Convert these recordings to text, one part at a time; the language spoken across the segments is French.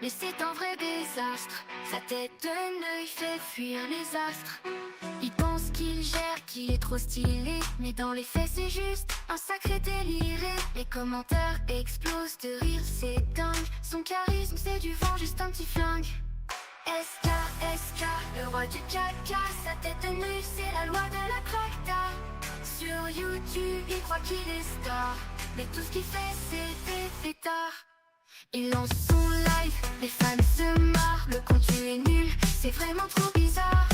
mais c'est un vrai désastre. Sa tête d'un œil fait fuir les astres. Il pense qu'il gère, qu'il est trop stylé, mais dans les faits c'est juste un sacré déliré. Les commentaires explosent de rire, c'est dingue. Son charisme c'est du vent, juste un petit flingue. SK, SK, le roi du caca. Sa tête d'un œil, c'est la loi de la cracta. Sur YouTube, il croit qu'il est star, mais tout ce qu'il fait c'est des fêtards. Il lance son live, les fans se marrent. Le contenu est nul, c'est vraiment trop bizarre.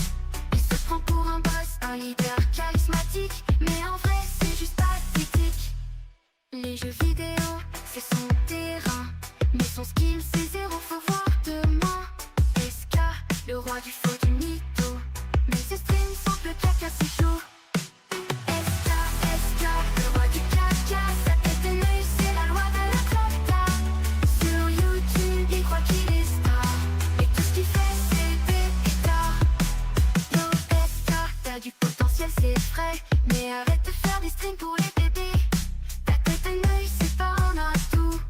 Il se prend pour un boss, un leader charismatique, mais en vrai c'est juste pathétique. Les jeux vidéo, c'est son terrain, mais son skill c'est zéro, faut voir demain. SK, le roi du faux du mytho, mais ses streams sentent le caca, c'est chaud. SK, SK, le roi du caca. Sa tête d'un œil, c'est la loi de la cracta. Sur YouTube, il croit qu'il est star, et tout ce qu'il fait c'est des pétards. Yo SK, t'as du potentiel c'est vrai, mais arrête de faire des streams pour les bébés. Ta tête d'un œil, c'est pas un atout,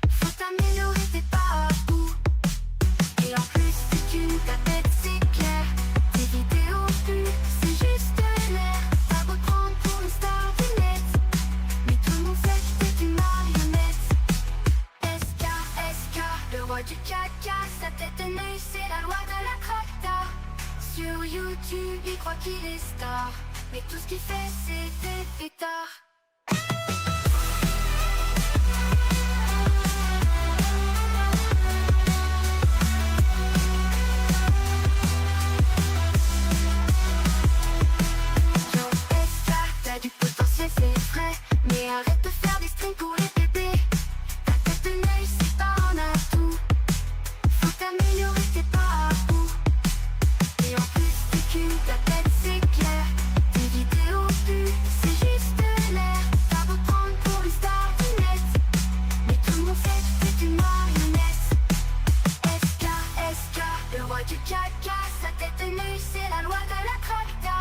faut t'améliorer, t'es pas à bout. Et en plus c'est qu'une ta tête c'est clair, tes vidéos plus c'est juste l'air. T'as beau te prendre pour une star du net, mais tout le monde sait que t'es une marionnette. SK, SK, le roi du caca. Sa tête d'un œil, c'est la loi de la cracta. Sur YouTube, il croit qu'il est star, mais tout ce qu'il fait c'est des fêtards. Yo SK, t'as du potentiel c'est vrai, mais arrête de faire des streams pour les bébés. Ta tête d'un œil c'est pas un atout, faut t'améliorer, t'es pas à bout. Et en plus t'es qu'une, ta tête c'est clair, tes vidéos plus c'est juste l'air. T'as beau te prendre pour une star du net, mais tout le monde sait que t'es une marionnette. SK, SK, le roi du caca. Sa tête d'un œil, c'est la loi de la cracta.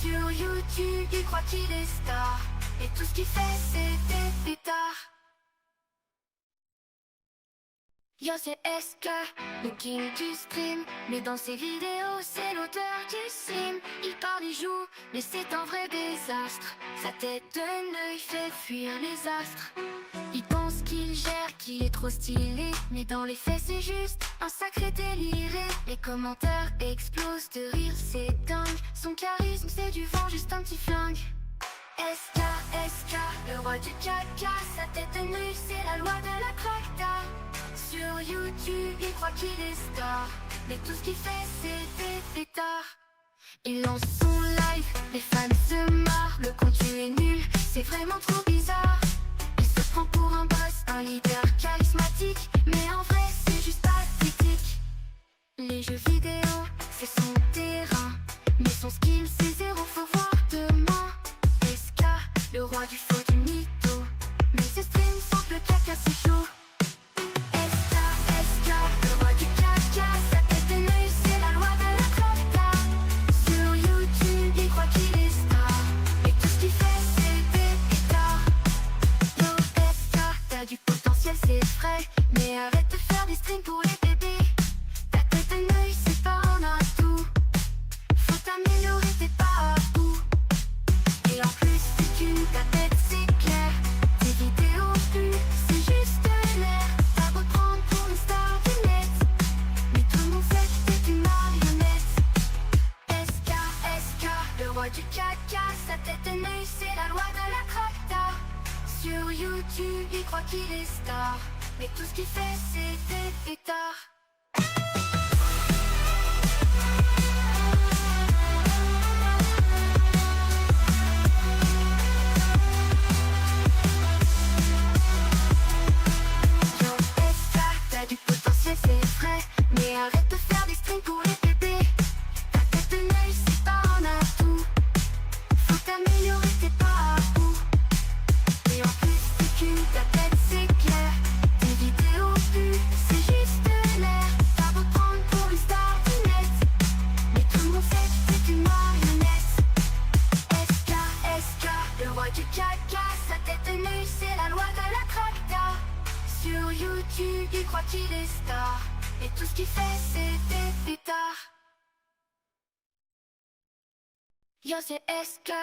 Sur YouTube, il croit qu'il est star, et tout ce qu'il fait c'est des pétards. Yo c'est SK, le king du stream, mais dans ses vidéos c'est l'auteur du sim. Il parle, il joue, mais c'est un vrai désastre. Sa tête d'un œil fait fuir les astres. Il pense qu'il gère, qu'il est trop stylé, mais dans les faits c'est juste un sacré déliré. Les commentaires explosent de rire, c'est dingue. Son charisme c'est du vent, juste un petit flingue. SK, SK, le roi du caca. Sa tête d'un œil, c'est la loi de la cracta. Sur YouTube, il croit qu'il est star, mais tout ce qu'il fait c'est des fêtards. Il lance son live, les fans se marrent. Le contenu est nul, c'est vraiment trop bizarre. Il se prend pour un boss, un leader charismatique, mais en vrai c'est juste pathétique. Les jeux vidéo, c'est son terrain, mais son skill c'est zéro, faut voir demain. SK, le roi du faux du mytho, mais ses streams sentent le caca, c'est chaud. SK, SK, le roi du caca. Sa tête d'un œil, c'est la loi de la cracta. Sur YouTube, il croit qu'il est star, et tout ce qu'il fait c'est des pétards. Yo SK, t'as du potentiel c'est vrai, mais arrête de faire des streams pour les bébés. Ta tête d'un œil, c'est pas un atout, faut t'améliorer, t'es pas à bout. Et en plus c'est qu'une, ta tête c'est clair, tes vidéos plus c'est juste l'air. T'as beau te prendre pour une star du net, mais tout le monde sait que t'es une marionnette. SK, SK, le roi du caca. Sa tête d'un œil, c'est la loi de la cracta. Sur YouTube, il croit qu'il est star, mais tout ce qu'il fait c'est des fêtards. Yo SK, t'as du potentiel c'est vrai, mais arrête de faire des streams pour les bébés. Ta tête d'un œil, c'est pas un atout, faut t'améliorer, t'es pas à bout. Et en plus t'es qu'une, ta tête c'est clair, tes vidéos plus c'est juste l'air. stars. Et tout ce qu'il fait, c'est des pétards. Yo, c'est SK,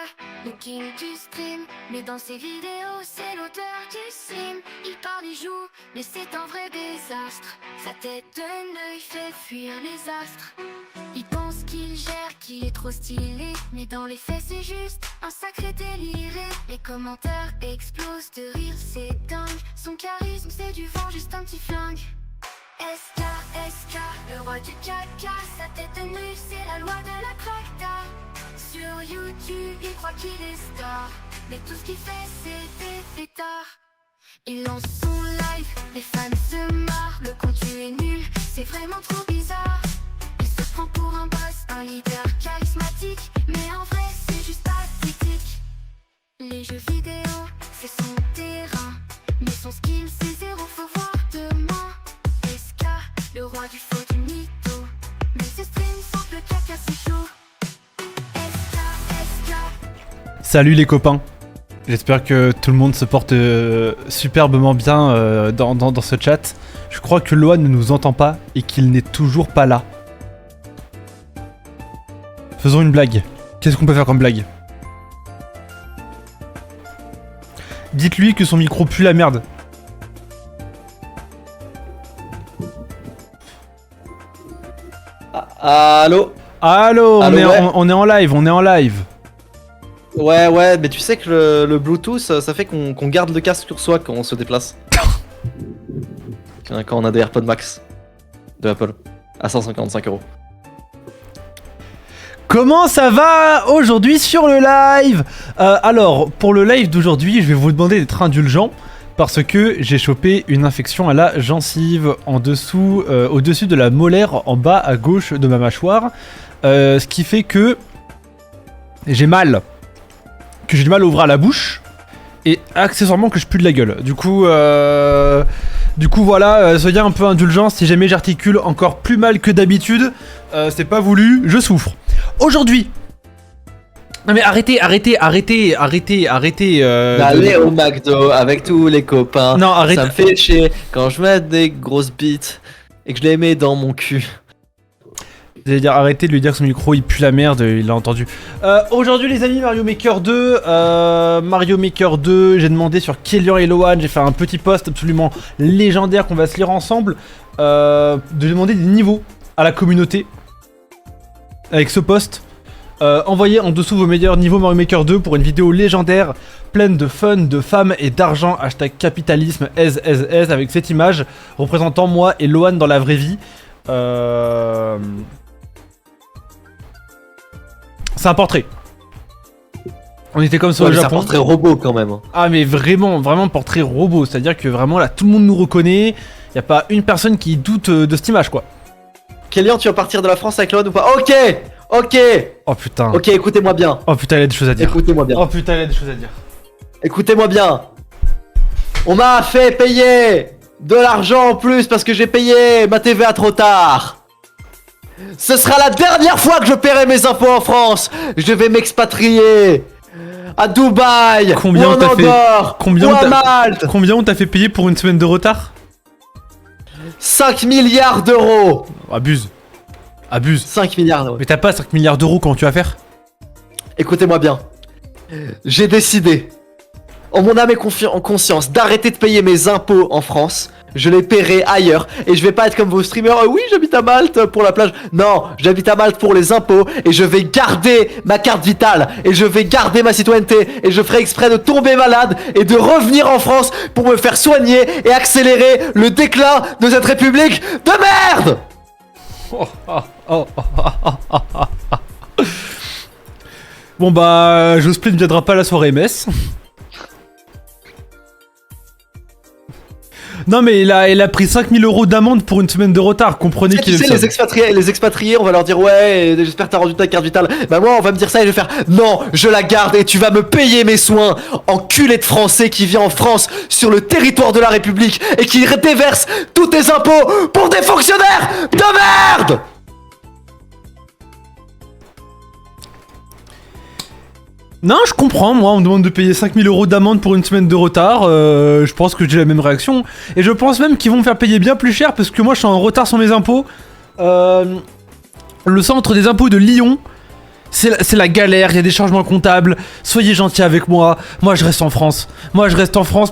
le king du stream. Mais dans ses vidéos, c'est l'auteur du sim. Il parle, il joue, mais c'est un vrai désastre. Sa tête d'un œil fait fuir les astres. Il pense qu'il gère, qu'il est trop stylé. Mais dans les faits, c'est juste un sacré délire. Les commentaires explosent de rire, c'est dingue. Son charisme, c'est du vent, juste un petit flingue. SK, SK, le roi du caca. Sa tête de nu, c'est la loi de la cracta. Sur YouTube, il croit qu'il est star. Mais tout ce qu'il fait, c'est des pétards. Il lance son live, les fans se marrent. Le contenu est nul, c'est vraiment trop bizarre. Il se prend pour un boss, un leader charismatique. Mais en vrai, c'est juste pathétique. Les jeux vidéo, c'est son terrain. Mais son skill, c'est zéro, faut voir demain. SK, le roi du faux du mytho. Mais ce stream sans le caca, c'est chaud. Salut les copains, j'espère que tout le monde se porte superbement bien dans ce chat. Je crois que Loan ne nous entend pas et qu'il n'est toujours pas là. Faisons une blague. Qu'est-ce qu'on peut faire comme blague? Dites-lui que son micro pue la merde. Allô? Allô, Allô, ouais. on est en live, on est en live. Ouais, mais tu sais que le Bluetooth, ça fait qu'on garde le casque sur soi quand on se déplace. Quand on a des AirPods Max de Apple à 155 €. Comment ça va aujourd'hui sur le live? Alors, pour le live d'aujourd'hui, je vais vous demander d'être indulgent parce que j'ai chopé une infection à la gencive en dessous, au-dessus de la molaire en bas à gauche de ma mâchoire. Ce qui fait que j'ai mal. Que j'ai du mal à ouvrir la bouche. Et accessoirement que je pue de la gueule. Du coup voilà, soyez un peu indulgents. Si jamais j'articule encore plus mal que d'habitude, c'est pas voulu, je souffre. Aujourd'hui. Non mais arrêtez. D'aller au McDo avec tous les copains. Non, arrête. Ça me fait chier quand je mets des grosses bites et que je les mets dans mon cul. J'allais dire arrêtez de lui dire que son micro il pue la merde, il l'a entendu. Aujourd'hui les amis, Mario Maker 2, j'ai demandé sur Kélian et Loan, j'ai fait un petit post absolument légendaire qu'on va se lire ensemble, de demander des niveaux à la communauté avec ce post. Envoyez en dessous vos meilleurs niveaux Mario Maker 2 pour une vidéo légendaire pleine de fun, de femmes et d'argent, hashtag capitalisme SSS, avec cette image représentant moi et Loan dans la vraie vie. C'est un portrait. On était comme ça au Japon. C'est un portrait robot quand même. Ah mais vraiment portrait robot. C'est-à-dire que vraiment là tout le monde nous reconnaît. Y a pas une personne qui doute de cette image quoi. Kélian, tu vas partir de la France avec Loan ou pas? Ok. Oh putain. Ok, écoutez-moi bien. Oh putain, il y a des choses à dire. Écoutez-moi bien. Oh putain, il y a des choses à dire. Écoutez-moi bien. On m'a fait payer de l'argent en plus parce que j'ai payé ma TVA trop tard. Ce sera la dernière fois que je paierai mes impôts en France. Je vais m'expatrier à Dubaï, Combien ou en on t'a fait- Andorre, combien ou on à t'a- Malte. Combien on t'a fait payer pour une semaine de retard? 5 milliards d'euros. Abuse. 5 milliards d'euros. Mais t'as pas 5 milliards d'euros quand tu vas faire? Écoutez-moi bien. J'ai décidé, en mon âme et en conscience, d'arrêter de payer mes impôts en France. Je les paierai ailleurs. Et je vais pas être comme vos streamers. Oui, j'habite à Malte pour la plage. Non, j'habite à Malte pour les impôts. Et je vais garder ma carte vitale. Et je vais garder ma citoyenneté. Et je ferai exprès de tomber malade. Et de revenir en France pour me faire soigner. Et accélérer le déclin de cette république de merde. Bon bah, Jospin ne viendra pas à la soirée MS. Non mais il a pris 5000 € d'amende pour une semaine de retard, comprenez qu'il est Tu le sais, seul. les expatriés, on va leur dire ouais, j'espère que t'as rendu ta carte vitale. Bah moi, on va me dire ça et je vais faire non, je la garde et tu vas me payer mes soins. Enculé de français qui vient en France sur le territoire de la République et qui déverse tous tes impôts pour des fonctionnaires de merde. Non, je comprends, moi, on me demande de payer 5000 € d'amende pour une semaine de retard, je pense que j'ai la même réaction, et je pense même qu'ils vont me faire payer bien plus cher, parce que moi je suis en retard sur mes impôts. Le centre des impôts de Lyon, c'est la galère, il y a des changements comptables, soyez gentils avec moi, moi je reste en France,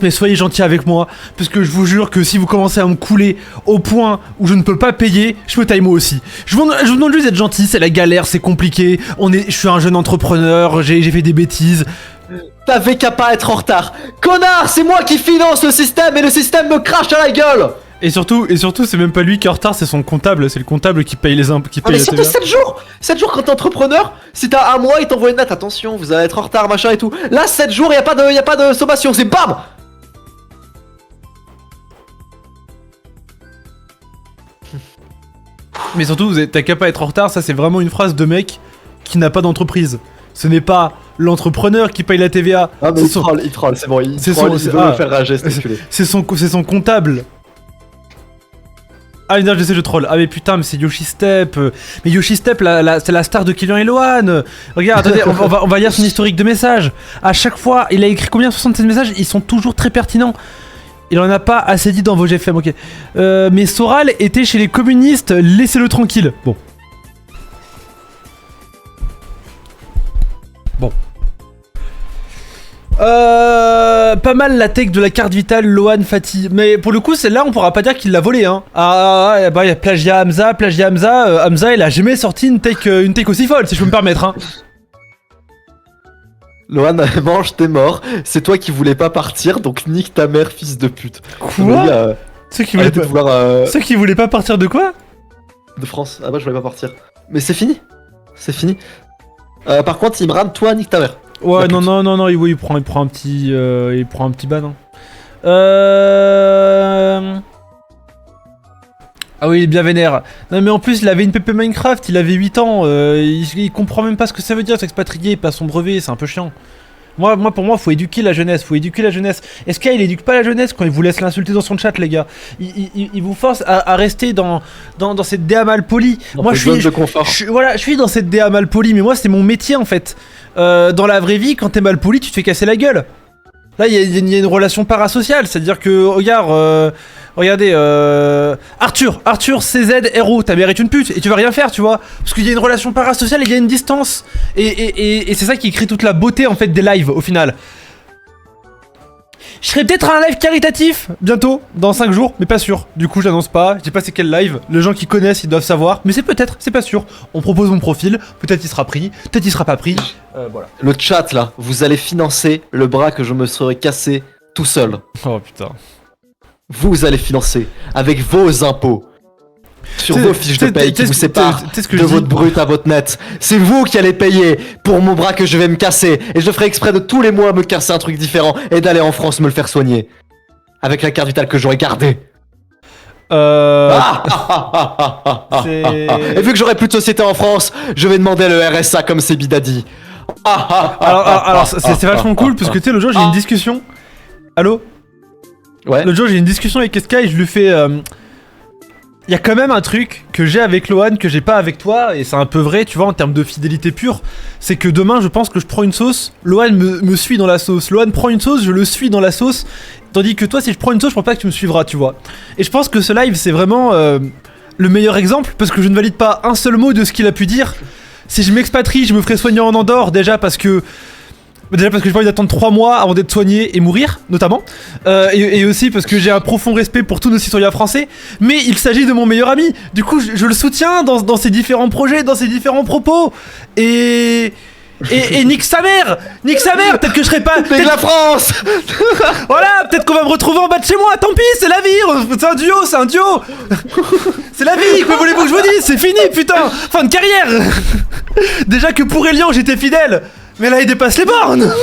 mais soyez gentils avec moi, parce que je vous jure que si vous commencez à me couler au point où je ne peux pas payer, je me taille moi aussi. Je vous demande juste d'être gentil, c'est la galère, c'est compliqué, je suis un jeune entrepreneur, j'ai fait des bêtises. T'avais qu'à pas être en retard. Connard, c'est moi qui finance le système et le système me crache à la gueule. Et surtout, c'est même pas lui qui est en retard, c'est son comptable, c'est le comptable qui paye les impôts, qui paye mais la surtout TVA. 7 jours 7 jours quand t'es entrepreneur, si t'as un mois, il t'envoie une note, attention, vous allez être en retard, machin et tout. Là, 7 jours, y a pas de sommation, c'est BAM. Mais surtout, t'as qu'à pas être en retard, ça c'est vraiment une phrase de mec qui n'a pas d'entreprise. Ce n'est pas l'entrepreneur qui paye la TVA. Ah mais c'est il troll, c'est bon, il c'est troll, son- il veut ah. me faire rager, c'est enculé. c'est son comptable. Ah non, je sais, je troll. Ah mais putain, mais c'est Yoshi Step. Mais Yoshi Step, c'est la star de Kylian et Lohan. Regarde, attendez, on va lire son historique de messages. À chaque fois, il a écrit combien? 76 messages, ils sont toujours très pertinents. Il en a pas assez dit dans vos GFM, ok. Mais Soral était chez les communistes, laissez-le tranquille. Bon. Pas mal la tech de la carte vitale Lohan Fatih. Mais pour le coup, celle-là, on pourra pas dire qu'il l'a volée, hein. Bah, il y a plagiat Hamza. Hamza, il a jamais sorti une tech aussi folle, si je peux me permettre, hein. Lohan, mange, t'es mort. C'est toi qui voulais pas partir, donc nique ta mère, fils de pute. Quoi Ceux qui Arrêtez de vouloir Ceux qui voulaient pas partir de quoi? de France. Ah bah je voulais pas partir. Mais c'est fini. C'est fini. Par contre, Imran, toi, nique ta mère. Ouais, La non, il prend un petit ban, hein. Ah oui, il est bien vénère. Non mais en plus, il avait une PP Minecraft, il avait 8 ans, il comprend même pas ce que ça veut dire s'expatrier, il passe son brevet, c'est un peu chiant. Pour moi, faut éduquer la jeunesse, Est-ce qu'il éduque pas la jeunesse quand il vous laisse l'insulter dans son chat, les gars? Il vous force à rester dans cette DA mal polie. Moi, je suis dans cette DA mal polie, mais moi, c'est mon métier, en fait. Dans la vraie vie, quand t'es mal poli, tu te fais casser la gueule. Là, il y a une relation parasociale, c'est-à-dire que, regardez, Arthur, CZ, héros, ta mère est une pute, et tu vas rien faire, tu vois, parce qu'il y a une relation parasociale et il y a une distance, et c'est ça qui crée toute la beauté, en fait, des lives, au final. Je serai peut-être à un live caritatif, bientôt, dans 5 jours, mais pas sûr. Du coup, j'annonce pas, je dis pas c'est quel live, les gens qui connaissent, ils doivent savoir, mais c'est pas sûr. On propose mon profil, peut-être il sera pris, peut-être il sera pas pris, voilà. Le chat là, vous allez financer le bras que je me serais cassé tout seul. Oh putain. Vous allez financer avec vos impôts. Sur vos fiches de paye qui vous séparent de votre brut à votre net. C'est vous qui allez payer pour mon bras que je vais me casser. Et je ferai exprès de tous les mois me casser un truc différent et d'aller en France me le faire soigner. Avec la carte vitale que j'aurais gardée. Et vu que j'aurai plus de société en France, je vais demander le RSA comme c'est Bidadi. Alors c'est vachement cool parce que tu sais, le jour j'ai une discussion. Allô? Ouais. L'autre jour j'ai une discussion avec SK et je lui fais. Il y a quand même un truc que j'ai avec Lohan que j'ai pas avec toi, et c'est un peu vrai, tu vois, en termes de fidélité pure. C'est que demain, je pense que je prends une sauce, Lohan me suit dans la sauce. Lohan prend une sauce, je le suis dans la sauce. Tandis que toi, si je prends une sauce, je pense pas que tu me suivras, tu vois. Et je pense que ce live, c'est vraiment le meilleur exemple, parce que je ne valide pas un seul mot de ce qu'il a pu dire. Si je m'expatrie, je me ferai soigner en Andorre, déjà parce que j'ai pas envie d'attendre 3 mois avant d'être soigné et mourir, notamment. Et aussi parce que j'ai un profond respect pour tous nos citoyens français. Mais il s'agit de mon meilleur ami. Du coup, je le soutiens dans ses différents projets, dans ses différents propos. Et nique sa mère, peut-être que je serai pas... Avec la France. Voilà, peut-être qu'on va me retrouver en bas de chez moi, tant pis, c'est la vie, c'est un duo. C'est la vie, que voulez-vous que je vous dise, c'est fini, putain, fin de carrière. Déjà que pour Elian, j'étais fidèle. Mais là, il dépasse les bornes.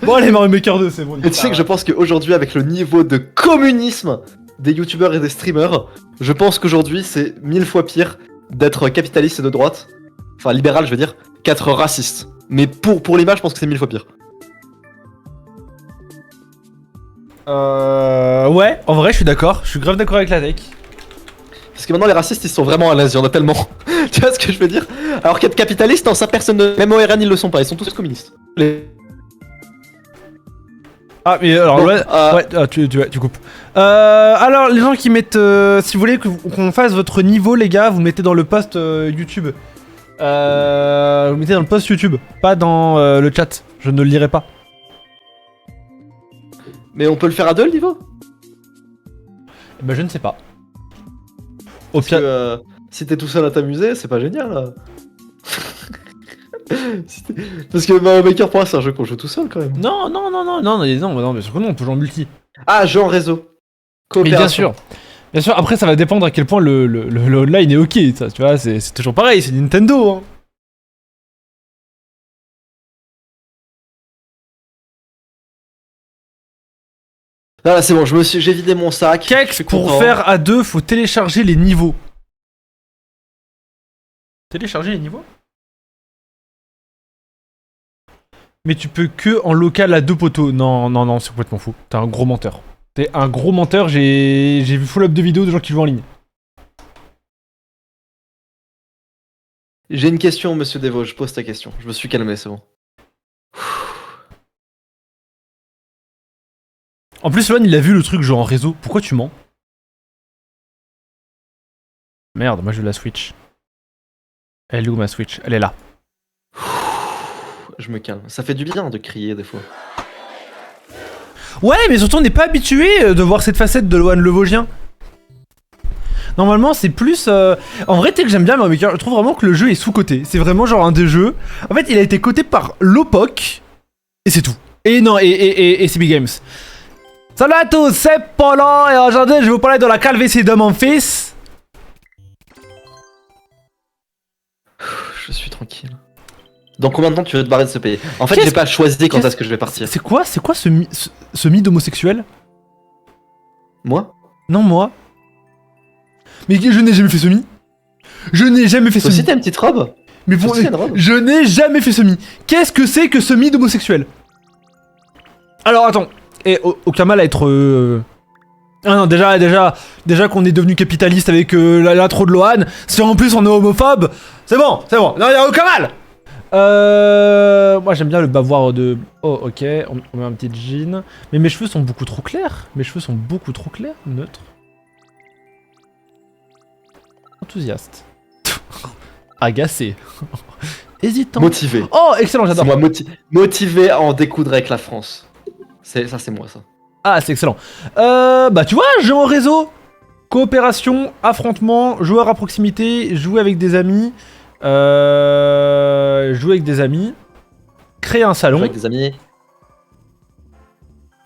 Bon, allez, Mario Maker 2, c'est bon. Et tu sais que je pense qu'aujourd'hui, avec le niveau de communisme des youtubeurs et des streamers, je pense qu'aujourd'hui, c'est 1000 fois pire d'être capitaliste et de droite, enfin libéral, je veux dire, qu'être raciste. Mais pour l'image, je pense que c'est 1000 fois pire. Ouais, en vrai, je suis d'accord. Je suis grave d'accord avec la tech. Parce que maintenant, les racistes, ils sont vraiment à l'aise, il y en a tellement. Tu vois ce que je veux dire? Alors qu'être capitaliste, non, ça personne ne... Même au RN, ils le sont pas, ils sont tous communistes. Ah, mais alors, Bon, ouais, tu coupes. Alors, les gens qui mettent. Si vous voulez qu'on fasse votre niveau, les gars, vous le mettez dans le post YouTube. Vous le mettez dans le post YouTube, pas dans le chat. Je ne le lirai pas. Mais on peut le faire à deux, le niveau? Eh ben, je ne sais pas. Au Parce pire. que si t'es tout seul à t'amuser, c'est pas génial, là. Parce que Mario Maker, pour moi, c'est un jeu qu'on joue tout seul, quand même. Non, bien sûr que non, on peut jouer en multi. Ah, jeu en réseau. Mais bien Coopération. sûr. Bien sûr, après, ça va dépendre à quel point le online est ok, ça, tu vois, c'est toujours pareil, c'est Nintendo, hein. Là, c'est bon, j'ai vidé mon sac. Je Kex, suis pour content. faire à deux, faut télécharger les niveaux. Télécharger les niveaux? Mais tu peux que en local à deux poteaux. Non, c'est complètement fou. T'es un gros menteur. T'es un gros menteur, j'ai vu full up de vidéos de gens qui jouent en ligne. J'ai une question, monsieur Devo, je pose ta question. Je me suis calmé, c'est bon. En plus, Loan, il a vu le truc genre en réseau. Pourquoi tu mens? Merde, moi je veux la Switch. Elle est où ma Switch? Elle est là. Je me calme. Ça fait du bien de crier des fois. Ouais, mais surtout on n'est pas habitué de voir cette facette de Loan le Vosgien. Normalement, c'est plus. En vrai, tu sais que j'aime bien Mario Maker. Je trouve vraiment que le jeu est sous-coté. C'est vraiment genre un des jeux. En fait, il a été coté par Lopoc. Et c'est tout. Et non, et CB Games. Salut à tous, c'est Polo. Et aujourd'hui, je vais vous parler de la calvitie de mon fils. Je suis tranquille. Dans combien de temps tu veux te barrer de ce pays? En fait, Qu'est-ce j'ai pas choisi quand qu'est-ce- est-ce que je vais partir. C'est quoi ce mythe homosexuel? Moi? Non, moi. Mais je n'ai jamais fait ce mythe. Je n'ai jamais fait ce Toi aussi mythe. t'as une petite robe? Mais Toi pour... aussi, t'as une robe? Je n'ai jamais fait ce mythe. Qu'est-ce que c'est que ce mythe homosexuel? Alors attends, et aucun mal à être... Ah non, déjà qu'on est devenu capitaliste avec l'intro de Lohan, si en plus on est homophobe, c'est bon, non y'a aucun mal. Moi j'aime bien le bavoir de... Oh ok, on met un petit jean. Mais mes cheveux sont beaucoup trop clairs. Neutre. Enthousiaste. Agacé. Hésitant. Motivé. Oh excellent, C'est j'adore. moi motivé à en découdre avec la France. Ça c'est moi ça. Ah, c'est excellent. Bah tu vois, jeu en réseau, coopération, affrontement, joueur à proximité, jouer avec des amis, créer un salon. Avec des amis.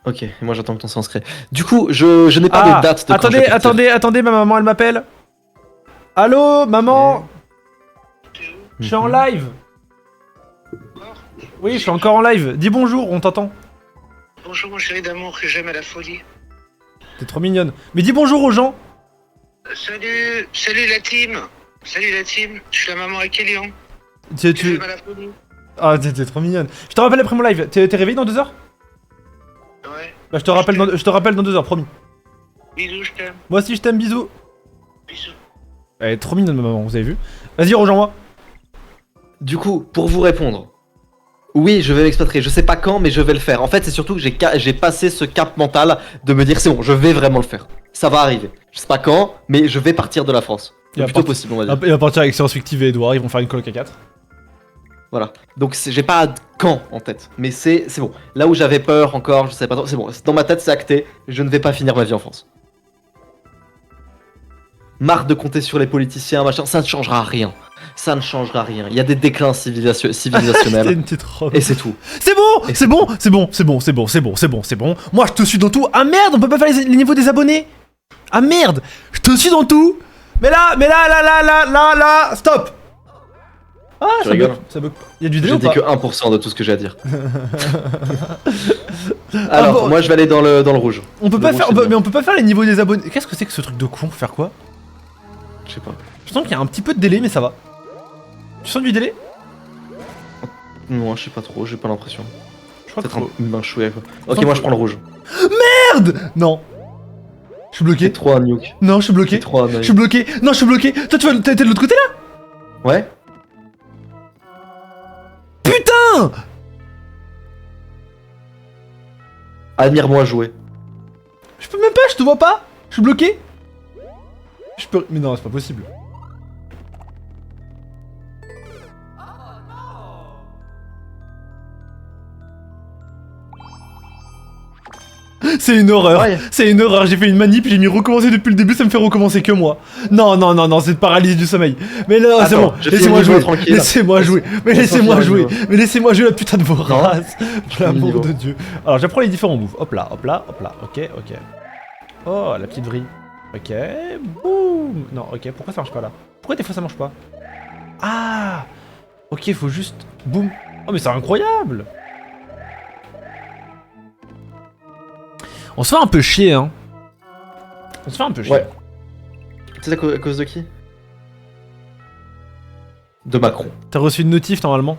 Ok, et moi j'attends que ton sens crée. Du coup, je n'ai pas de date de quand je vais partir. attendez, ma maman elle m'appelle. Allô, maman. Je suis en live. Oui, je suis encore en live. Dis bonjour, on t'entend. Bonjour mon chéri d'amour que j'aime à la folie. T'es trop mignonne. Mais dis bonjour aux gens. Salut la team. Salut la team. Je suis la maman à Kélian. Tu... J'aime à la folie. Ah, t'es trop mignonne. Je te rappelle après mon live. T'es réveillé dans 2 heures? Ouais. Bah, je te rappelle dans 2 heures, promis. Bisous, je t'aime. Moi aussi, je t'aime, bisous. Bisous. Elle est trop mignonne, ma maman, vous avez vu? Vas-y, rejoins-moi. Du coup, pour vous répondre, oui, je vais m'expatrier. Je sais pas quand, mais je vais le faire. En fait, c'est surtout que j'ai passé ce cap mental de me dire c'est bon, je vais vraiment le faire. Ça va arriver. Je sais pas quand, mais je vais partir de la France. Il Le va plus tôt partir- possible, on va dire. Il va partir avec Science Fictive et Edouard, ils vont faire une coloc à 4. Voilà. Donc j'ai pas quand en tête, mais c'est bon. Là où j'avais peur encore, je sais pas trop. C'est bon. Dans ma tête, c'est acté. Je ne vais pas finir ma vie en France. Marre de compter sur les politiciens, machin. Ça ne changera rien. Ça ne changera rien. Il y a des déclins C'est civilisationnels. une petite robe. Et c'est tout. C'est bon, c'est bon. Moi, je te suis dans tout. Ah merde, on peut pas faire les niveaux des abonnés. Ah merde, je te suis dans tout. Mais là, stop. Ah, Tu rigoles ça bug. Il y a du délai J'ai ou dit pas? que 1% de tout ce que j'ai à dire. Alors, bon. moi je vais aller dans le rouge. On peut Le pas rouge, faire, c'est bien. mais on peut pas faire les niveaux des abonnés. Qu'est-ce que c'est que ce truc de con? Faire quoi? Je sais pas. Je sens qu'il y a un petit peu de délai, mais ça va. Tu sens du délai? Non, je sais pas trop, j'ai pas l'impression. Je crois que Peut-être faut... une main chouette quoi. Ok, Attends, moi je prends le rouge. Merde. Non. Je suis bloqué. C'est trop un nuke. Non, je suis bloqué. C'est trop un Je suis bloqué. Non, je suis bloqué. Toi, t'es de l'autre côté là? Ouais. Putain! Admire-moi jouer. Je peux même pas, je te vois pas. Je suis bloqué. Je peux... Mais non, c'est pas possible. C'est une horreur, Ouais. c'est une horreur, j'ai fait une manip, j'ai mis recommencer depuis le début, ça me fait recommencer que moi. Non, non, non, non, c'est une paralysie du sommeil. Mais là, c'est Attends, bon, je laissez-moi finis le jouer, niveau tranquille. laissez-moi jouer, mais Laisse-moi laissez-moi finir le jouer, niveau. mais laissez-moi jouer la putain de vos races. Pour finis le l'amour niveau. de Dieu. Alors j'apprends les différents moves, hop là, hop là, hop là, ok, ok. Oh, la petite vrille. Ok, boum. Non, ok, pourquoi ça marche pas là? Pourquoi des fois ça marche pas? Ah. Ok, faut juste... Boum. Oh mais c'est incroyable. On se fait un peu chier, hein. On se fait un peu chier. Ouais. C'est à cause de qui? De Macron. T'as reçu une notif normalement.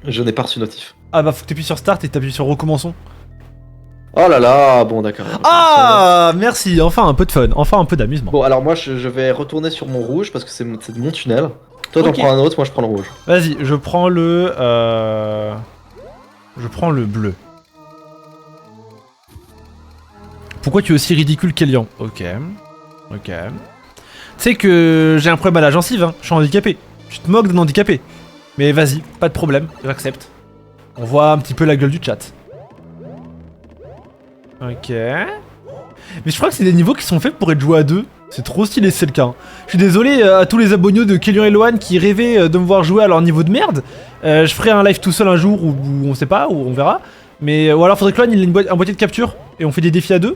Je n'ai pas reçu notif. Ah bah faut que t'appuies sur start et t'appuies sur recommençons. Oh là là, bon d'accord. Ah merci, enfin un peu de fun, enfin un peu d'amusement. Bon alors moi je vais retourner sur mon rouge parce que c'est mon tunnel. Toi t'en Ok. prends un autre, moi je prends le rouge. Vas-y, je prends le... Je prends le bleu. Pourquoi tu es aussi ridicule qu'Elian? Ok. Ok. Tu sais que j'ai un problème à la gencive, hein. Je suis handicapé. Tu te moques d'un handicapé. Mais vas-y, pas de problème, j'accepte. On voit un petit peu la gueule du chat. Ok. Mais je crois que c'est des niveaux qui sont faits pour être joués à deux. C'est trop stylé si c'est le cas. Je suis désolé à tous les abonnés de Kélian et Lohan qui rêvaient de me voir jouer à leur niveau de merde. Je ferai un live tout seul un jour où on sait pas, où on verra. Mais ou alors faudrait que Lohan il ait un boîtier de capture et on fait des défis à deux.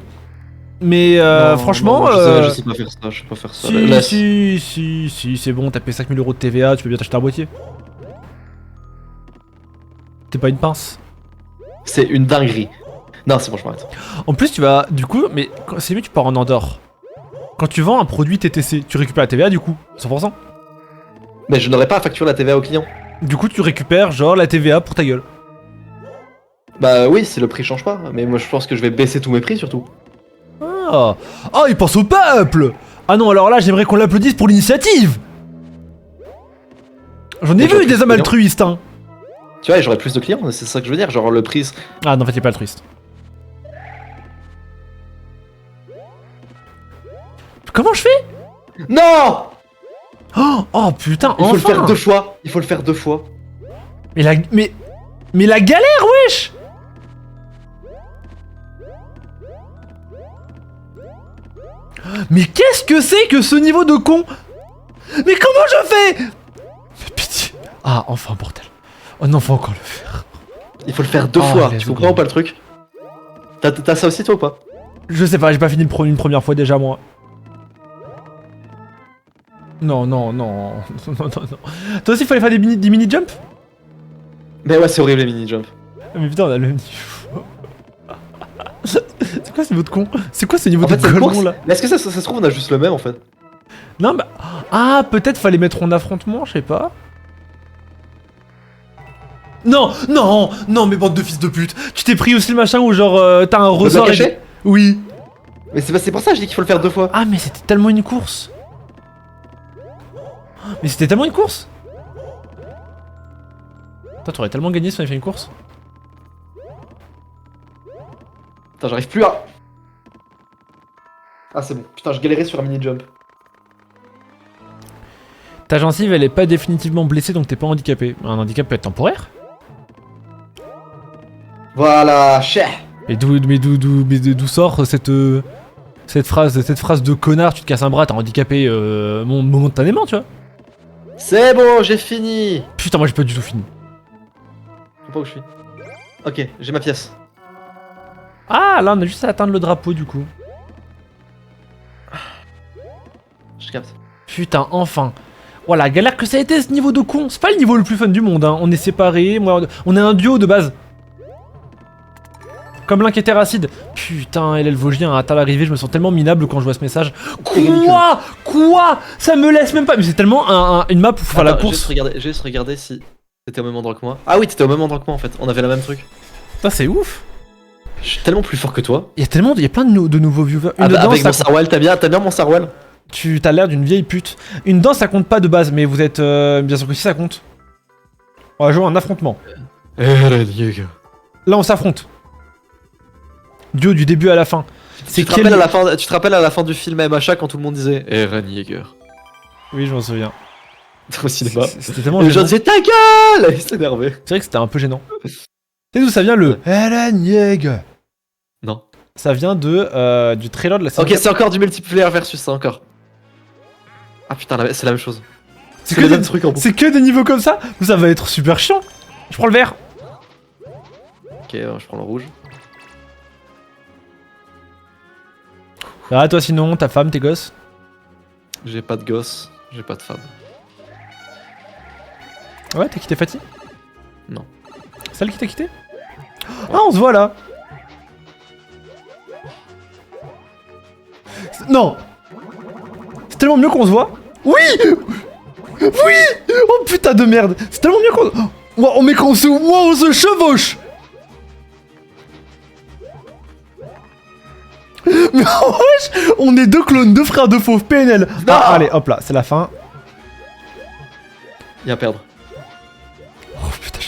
Mais Non, franchement... non, je sais pas faire ça, je sais pas faire ça. Si, Laisse. si, c'est bon, t'as payé 5000 € de TVA, tu peux bien t'acheter un boîtier. T'es pas une pince. C'est une dinguerie. Non c'est bon je m'arrête. En plus tu vas, du coup, mais c'est mieux tu pars en Andorre. Quand tu vends un produit TTC, tu récupères la TVA du coup, 100%. Mais je n'aurais pas à facturer la TVA au client. Du coup tu récupères genre la TVA pour ta gueule. Bah oui si le prix change pas, mais moi je pense que je vais baisser tous mes prix surtout. Ah, oh, il pense au peuple. Ah non, alors là j'aimerais qu'on l'applaudisse pour l'initiative. J'en ai Mais vu tu des vois, hommes altruistes hein. Tu vois j'aurais plus de clients, c'est ça que je veux dire, genre le prix... Ah non en fait il est pas altruiste. Comment je fais? Non. Oh putain, Il faut le faire enfin. deux fois, il faut le faire deux fois. Mais la galère, wesh! Mais qu'est-ce que c'est que ce niveau de con? Mais comment je fais? Mais pitié. Ah, enfin, bordel. Oh non, faut encore le faire. Il faut le faire deux Oh, fois, let's tu go. comprends ou pas le truc? T'as ça aussi toi ou pas? Je sais pas, j'ai pas fini une première fois déjà, moi. Non, non, non. Non, non, non. Toi aussi, il fallait faire des mini-jumps? Mais ouais c'est horrible les mini-jumps. Mais putain, on a le même niveau. C'est quoi ce niveau de con? C'est quoi ce niveau En fait de c'est une colon course, là? mais est-ce que ça se trouve on a juste le même en fait? Non, bah. Ah, peut-être fallait mettre en affrontement, je sais pas. Non, non, non, mais bande de fils de pute. Tu t'es pris aussi le machin où genre t'as un Le bloc ressort. caché? Oui. Mais c'est pour ça que je dis qu'il faut le faire deux fois. Ah, mais c'était tellement une course. Mais c'était tellement une course. Toi, t'aurais tellement gagné si on avait fait une course. Putain j'arrive plus à... Ah c'est bon, putain je galérais sur un mini-jump. Ta gencive, elle est pas définitivement blessée, donc t'es pas handicapé. Un handicap peut être temporaire. Voilà, chais. Et d'où sort cette phrase de connard, tu te casses un bras, t'es handicapé momentanément, tu vois. C'est bon, j'ai fini. Putain, moi j'ai pas du tout fini. Je sais pas où je suis. Ok, j'ai ma pièce. Ah, là on a juste à atteindre le drapeau du coup. Je capte. Putain, enfin. Voilà, galère que ça a été ce niveau de con. C'est pas le niveau le plus fun du monde, hein. On est séparés, on est un duo de base. Comme Link et Terracide. Putain, LL Vosgien a atteint l'arrivée, je me sens tellement minable quand je vois ce message. C'est ridicule. Quoi? Ça me laisse même pas. Mais c'est tellement une map pour faire la Attends, course. Juste regarder si t'étais au même endroit que moi. Ah oui, t'étais au même endroit que moi en fait. On avait le même truc. Putain, c'est ouf. Je suis tellement plus fort que toi. Il y a plein de nouveaux viewers. Une Ah bah, danse, avec mon ça- Sarwell, t'as bien mon Sarwell? Tu t'as l'air d'une vieille pute. Une danse ça compte pas de base, mais vous êtes... bien sûr que si ça compte. On va jouer un affrontement. Là on s'affronte. Duo du début à la fin. Tu te rappelles à la fin du film MHA quand tout le monde disait Eren Yeager Oui, je m'en souviens. au cinéma. C'était tellement Et les gens gênant. disaient ta gueule. Il s'énervait. C'est vrai que c'était un peu gênant. Tu sais d'où ça vient le Eren Yeager? Non. Ça vient de du trailer de la série. Ok, c'est encore du multiplayer versus ça encore. Ah putain, c'est la même chose. C'est C'est que, le même truc en boucle. c'est que des niveaux comme ça. Ça va être super chiant. Je prends le vert. Ok, je prends le rouge. Ah, toi sinon, ta femme, tes gosses. J'ai pas de gosse, j'ai pas de femme. Ouais, t'as quitté Fatih? Non. Celle qui t'a quitté? Ah, on se voit là. Non. C'est tellement mieux qu'on se voit. Oui. Oui. Oh putain de merde. C'est tellement mieux qu'on... Oh, mais qu'on se... Wow, on se chevauche. Mais wesh, on est deux clones, deux frères, deux fauves, PNL. Ah, allez, hop là, c'est la fin. Y'a à perdre. Oh putain,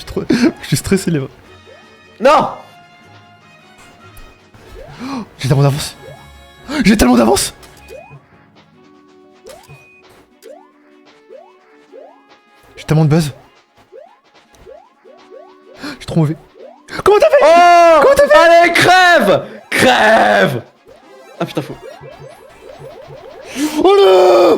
je suis stressé les gars. Non. J'ai tellement d'avance. J'ai tellement d'avance. J'ai tellement de buzz. Je suis trop mauvais. Comment t'as fait? Oh. Comment t'as fait? Allez, crève. Crève. Ah putain, faux. Oh là.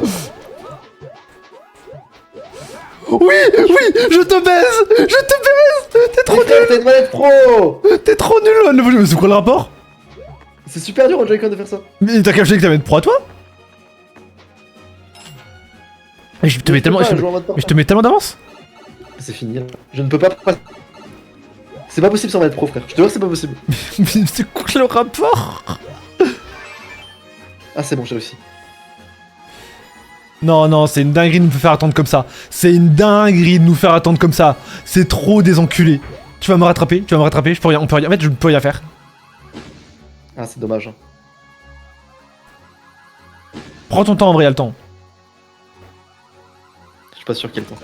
Oui, oui, je te baise. Je te baise. T'es trop nul. T'as une manette pro. T'es trop nul. Mais c'est quoi le rapport? C'est super dur au Joy-Con de faire ça. Mais t'as capté que t'avais une pro à toi? Mais je te mets tellement... Mais je te mets tellement d'avance. C'est fini. Je ne peux pas passer. C'est pas possible sans manette pro, frère. Je te jure, c'est pas possible. Mais c'est quoi le rapport? Ah, c'est bon, j'ai réussi. Non, non, c'est une dinguerie de nous faire attendre comme ça. C'est une dinguerie de nous faire attendre comme ça. C'est trop des enculés. Tu vas me rattraper, je peux rien, on peut rien. En fait, je ne peux rien faire. Ah, c'est dommage. Prends ton temps en vrai, y'a le temps. Je suis pas sûr qu'il y ait le temps.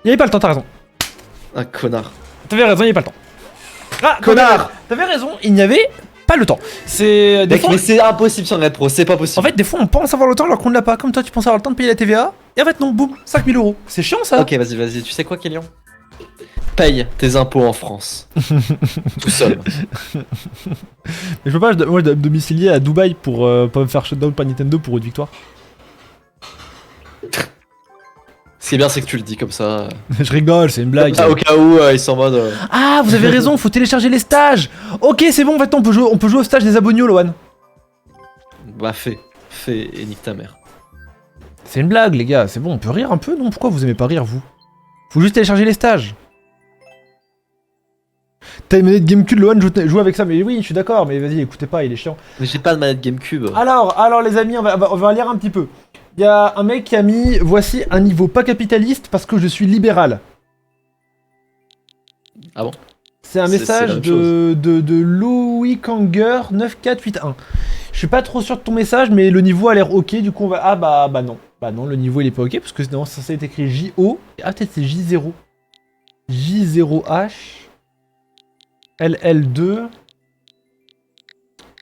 Y'avait pas le temps, t'as raison. Ah, connard. T'avais raison, y'avait pas le temps. Ah, Connard. T'avais raison, il n'y avait pas le temps. C'est... Des Mec, fois... mais c'est impossible sans manette pro, c'est pas possible. En fait, des fois, on pense avoir le temps alors qu'on ne l'a pas. Comme toi, tu penses avoir le temps de payer la TVA. Et en fait, non, boum, 5000 €. C'est chiant, ça. Ok, vas-y, tu sais quoi, Kélian? Paye tes impôts en France. Tout seul. Mais je peux pas, moi, je dois me domicilier à Dubaï pour pas me faire shutdown par Nintendo pour une victoire. Ce qui est bien, c'est que tu le dis comme ça. Je rigole, c'est une blague. Ah, au cas où, ils sont en mode. Ah, vous avez raison, faut télécharger les stages. Ok, c'est bon, en fait, on peut jouer au stage des abonnés, Loan. Bah, fais et nique ta mère. C'est une blague, les gars, c'est bon, on peut rire un peu, non? Pourquoi vous aimez pas rire, vous? Faut juste télécharger les stages. T'as une manette GameCube, Loan joue avec ça, mais oui, je suis d'accord, mais vas-y, écoutez pas, il est chiant. Mais j'ai pas de manette GameCube. Alors les amis, on va lire un petit peu. Il y a un mec qui a mis « Voici un niveau pas capitaliste parce que je suis libéral ». Ah bon? C'est un C'est message la même de Louis Kanger 9481. Je suis pas trop sûr de ton message, mais le niveau a l'air ok, du coup on va... Ah bah non. Bah non, le niveau il est pas ok, parce que sinon ça censé être écrit JO. Ah peut-être c'est J0. J0H. LL2.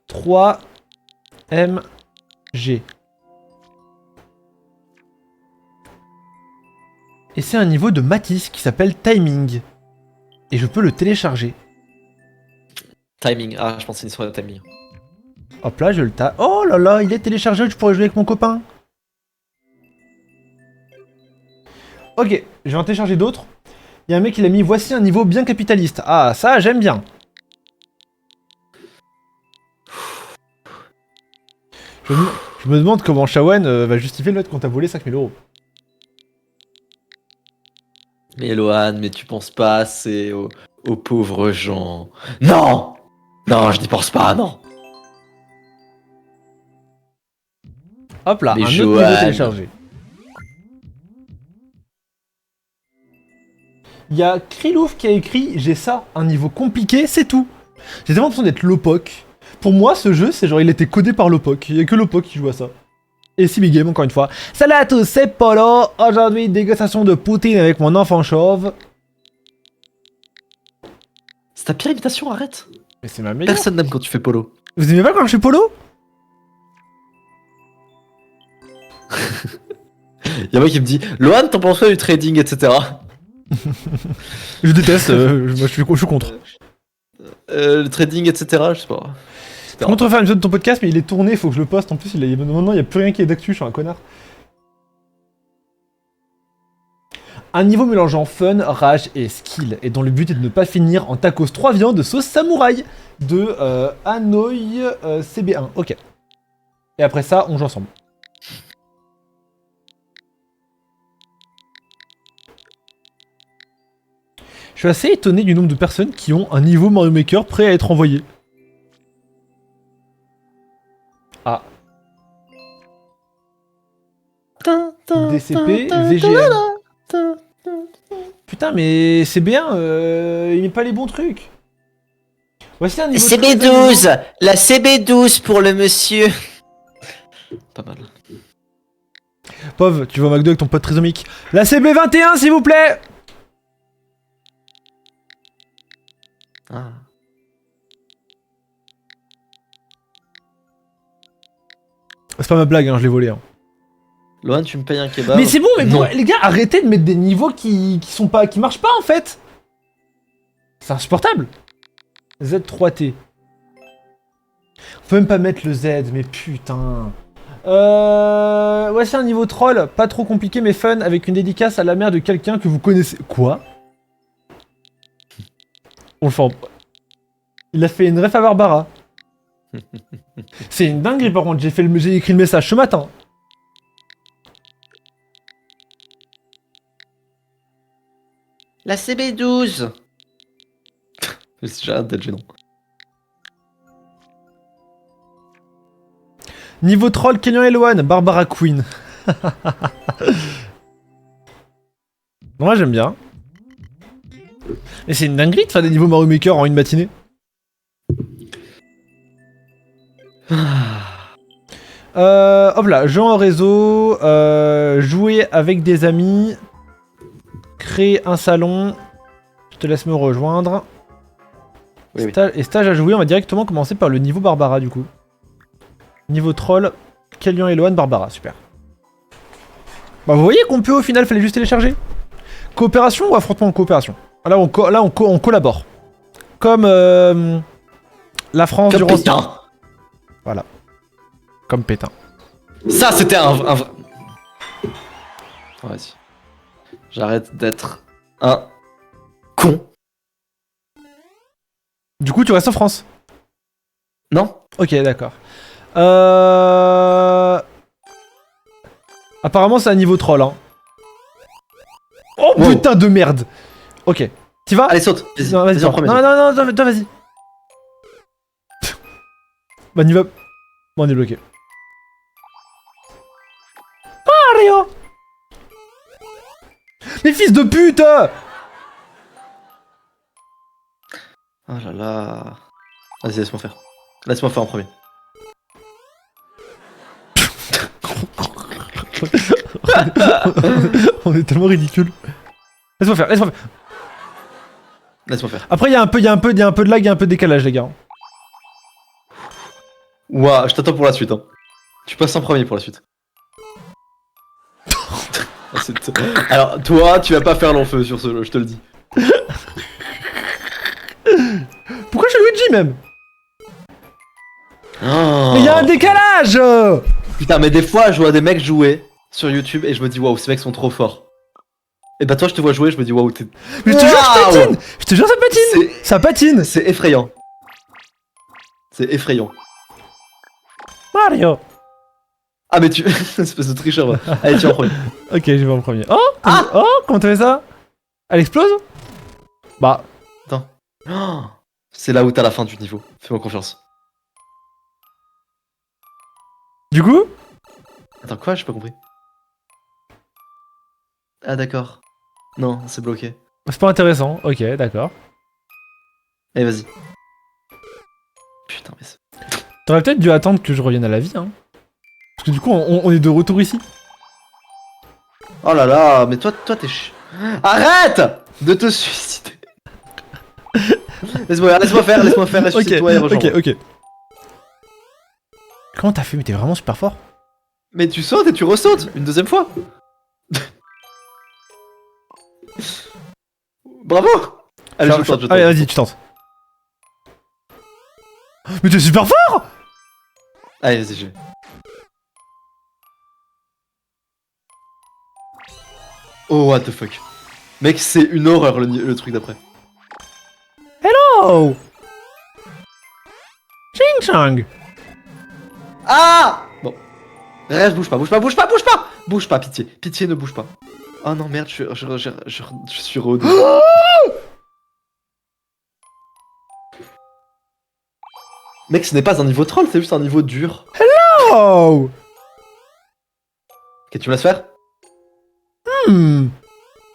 3. MG. Et c'est un niveau de Matisse qui s'appelle Timing. Et je peux le télécharger. Timing. Ah, je pensais une histoire de timing. Hop là, je le tape. Oh là là, il est téléchargé, je pourrais jouer avec mon copain. Ok, je vais en télécharger d'autres. Il y a un mec qui l'a mis, voici un niveau bien capitaliste. Ah, ça, j'aime bien. Je me demande comment Shawan va justifier le fait qu'on t'a volé 5000 €. Mais Lohan, mais tu penses pas assez aux pauvres gens. Non! Non, je n'y pense pas, non! Hop là, Mais un autre Johan. niveau téléchargé. Il y a Krilouf qui a écrit « J'ai ça, un niveau compliqué, c'est tout ». J'ai tellement l'impression d'être Lopoc. Pour moi, ce jeu, c'est genre il était codé par Lopoc. Il y a que Lopoc qui joue à ça. Et Simi Game encore une fois. Salut à tous, c'est Polo. Aujourd'hui, dégustation de poutine avec mon enfant chauve. C'est ta pire imitation, arrête. Mais c'est ma meilleure. Personne n'aime quand tu fais Polo. Vous aimez pas quand je fais Polo? Y'a moi qui me dit, Lohan, t'en penses quoi du trading, etc. Je déteste, moi je suis contre. Le trading, etc. Je sais pas. Je compte faire une épisode de ton podcast, mais il est tourné, faut que je le poste. En plus, maintenant, il n'y a plus rien qui est d'actu, je suis un connard. Un niveau mélangeant fun, rage et skill, et dont le but est de ne pas finir en tacos 3 viandes sauce samouraï de Hanoï CB1. Ok. Et après ça, on joue ensemble. Je suis assez étonné du nombre de personnes qui ont un niveau Mario Maker prêt à être envoyé. Ah. DCP, VGM. Putain, mais CB1, il met pas les bons trucs. Voici un niveau CB12, la CB12 pour le monsieur. Pas mal. Pov, tu vas au McDo avec ton pote trisomique. La CB21, s'il vous plaît. Ah. C'est pas ma blague, hein, je l'ai volé. Hein. Lohan, tu me payes un kebab. Mais c'est bon, mais Non. les gars, arrêtez de mettre des niveaux qui marchent pas en fait. C'est insupportable. Z3T. On peut même pas mettre le Z, mais putain. Voici un niveau troll, pas trop compliqué mais fun, avec une dédicace à la mère de quelqu'un que vous connaissez. Quoi? On le fait. Il a fait une ref à Barbara. C'est une dinguerie par contre, j'ai écrit le message ce matin. La CB12. J'arrête d'être gênant. Niveau troll, Kenyan Eloane, Barbara Queen. Moi j'aime bien. Mais c'est une dinguerie de faire des niveaux Mario Maker en une matinée. Hop là, jeu en réseau, jouer avec des amis, créer un salon, je te laisse me rejoindre. Oui, oui. Et stage à jouer, on va directement commencer par le niveau Barbara du coup. Niveau troll, Kellyan Eloane, Barbara, super. Bah vous voyez qu'on peut au final, fallait juste télécharger. Coopération ou affrontement en coopération? Là on collabore. Comme la France Comme durant... Pétain. Voilà. Comme Pétain. Ça, c'était un vrai... Oh, vas-y. J'arrête d'être un con. Du coup tu restes en France? Non? Ok, d'accord. Apparemment c'est un niveau troll, hein. Oh Wow. putain de merde. Ok. T'y vas? Allez, saute. Vas-y, Non, vas-y en toi. premier. Non, toi vas-y. Bah n'y va. Bon, on est bloqué. Mario! Mais fils de pute! Oh là là. Vas-y, laisse-moi faire. Laisse-moi faire en premier. On est tellement ridicule. Laisse-moi faire. Laisse-moi faire. Après, il y a un peu de lag et un peu de décalage, les gars. Ouah, je t'attends pour la suite. Hein. Tu passes en premier pour la suite. Alors, toi, tu vas pas faire long feu sur ce jeu, je te le dis. Pourquoi je suis Luigi même? Oh. Mais il y a un décalage! Putain, mais des fois, je vois des mecs jouer sur YouTube et je me dis, waouh, ces mecs sont trop forts. Et bah, toi, je te vois jouer, je me dis, waouh, t'es. Mais je te jure, Waouh. je patine! Je te jure, ça patine! C'est- Ça patine! C'est effrayant. C'est effrayant. Mario! Ah, mais tu. Espèce de tricheur, va. Allez, tu es en premier. Ok, je vais en premier. Oh! Comment t'as fait ça? Elle explose? Bah, Oh. C'est là où t'as la fin du niveau. Fais-moi confiance. du coup? Attends, quoi? J'ai pas compris. Ah, d'accord. Non, c'est bloqué. C'est pas intéressant. Ok, d'accord. Allez, vas-y. Putain, mais c'est. T'aurais peut-être dû attendre que je revienne à la vie, hein. Parce que du coup, on est de retour ici. Oh là là, mais toi t'es Arrête de te suicider. Laisse-moi faire, suicide-toi et rejoins-moi. Ok. Comment t'as fait? Mais t'es vraiment super fort. Mais tu sautes et tu ressautes une deuxième fois. Bravo. Allez, je tente. Allez, vas-y, tu tentes. Mais t'es super fort. Allez, vas-y, je vais. Oh, what the fuck. Mec, c'est une horreur le truc d'après. Oh Ching Chang. Ah. Bon. Reste, bouge pas. Bouge pas, pitié. Pitié, ne bouge pas. Oh non, merde, je suis rodé. Mec, ce n'est pas un niveau troll, c'est juste un niveau dur. Oh Ok, tu me laisses faire?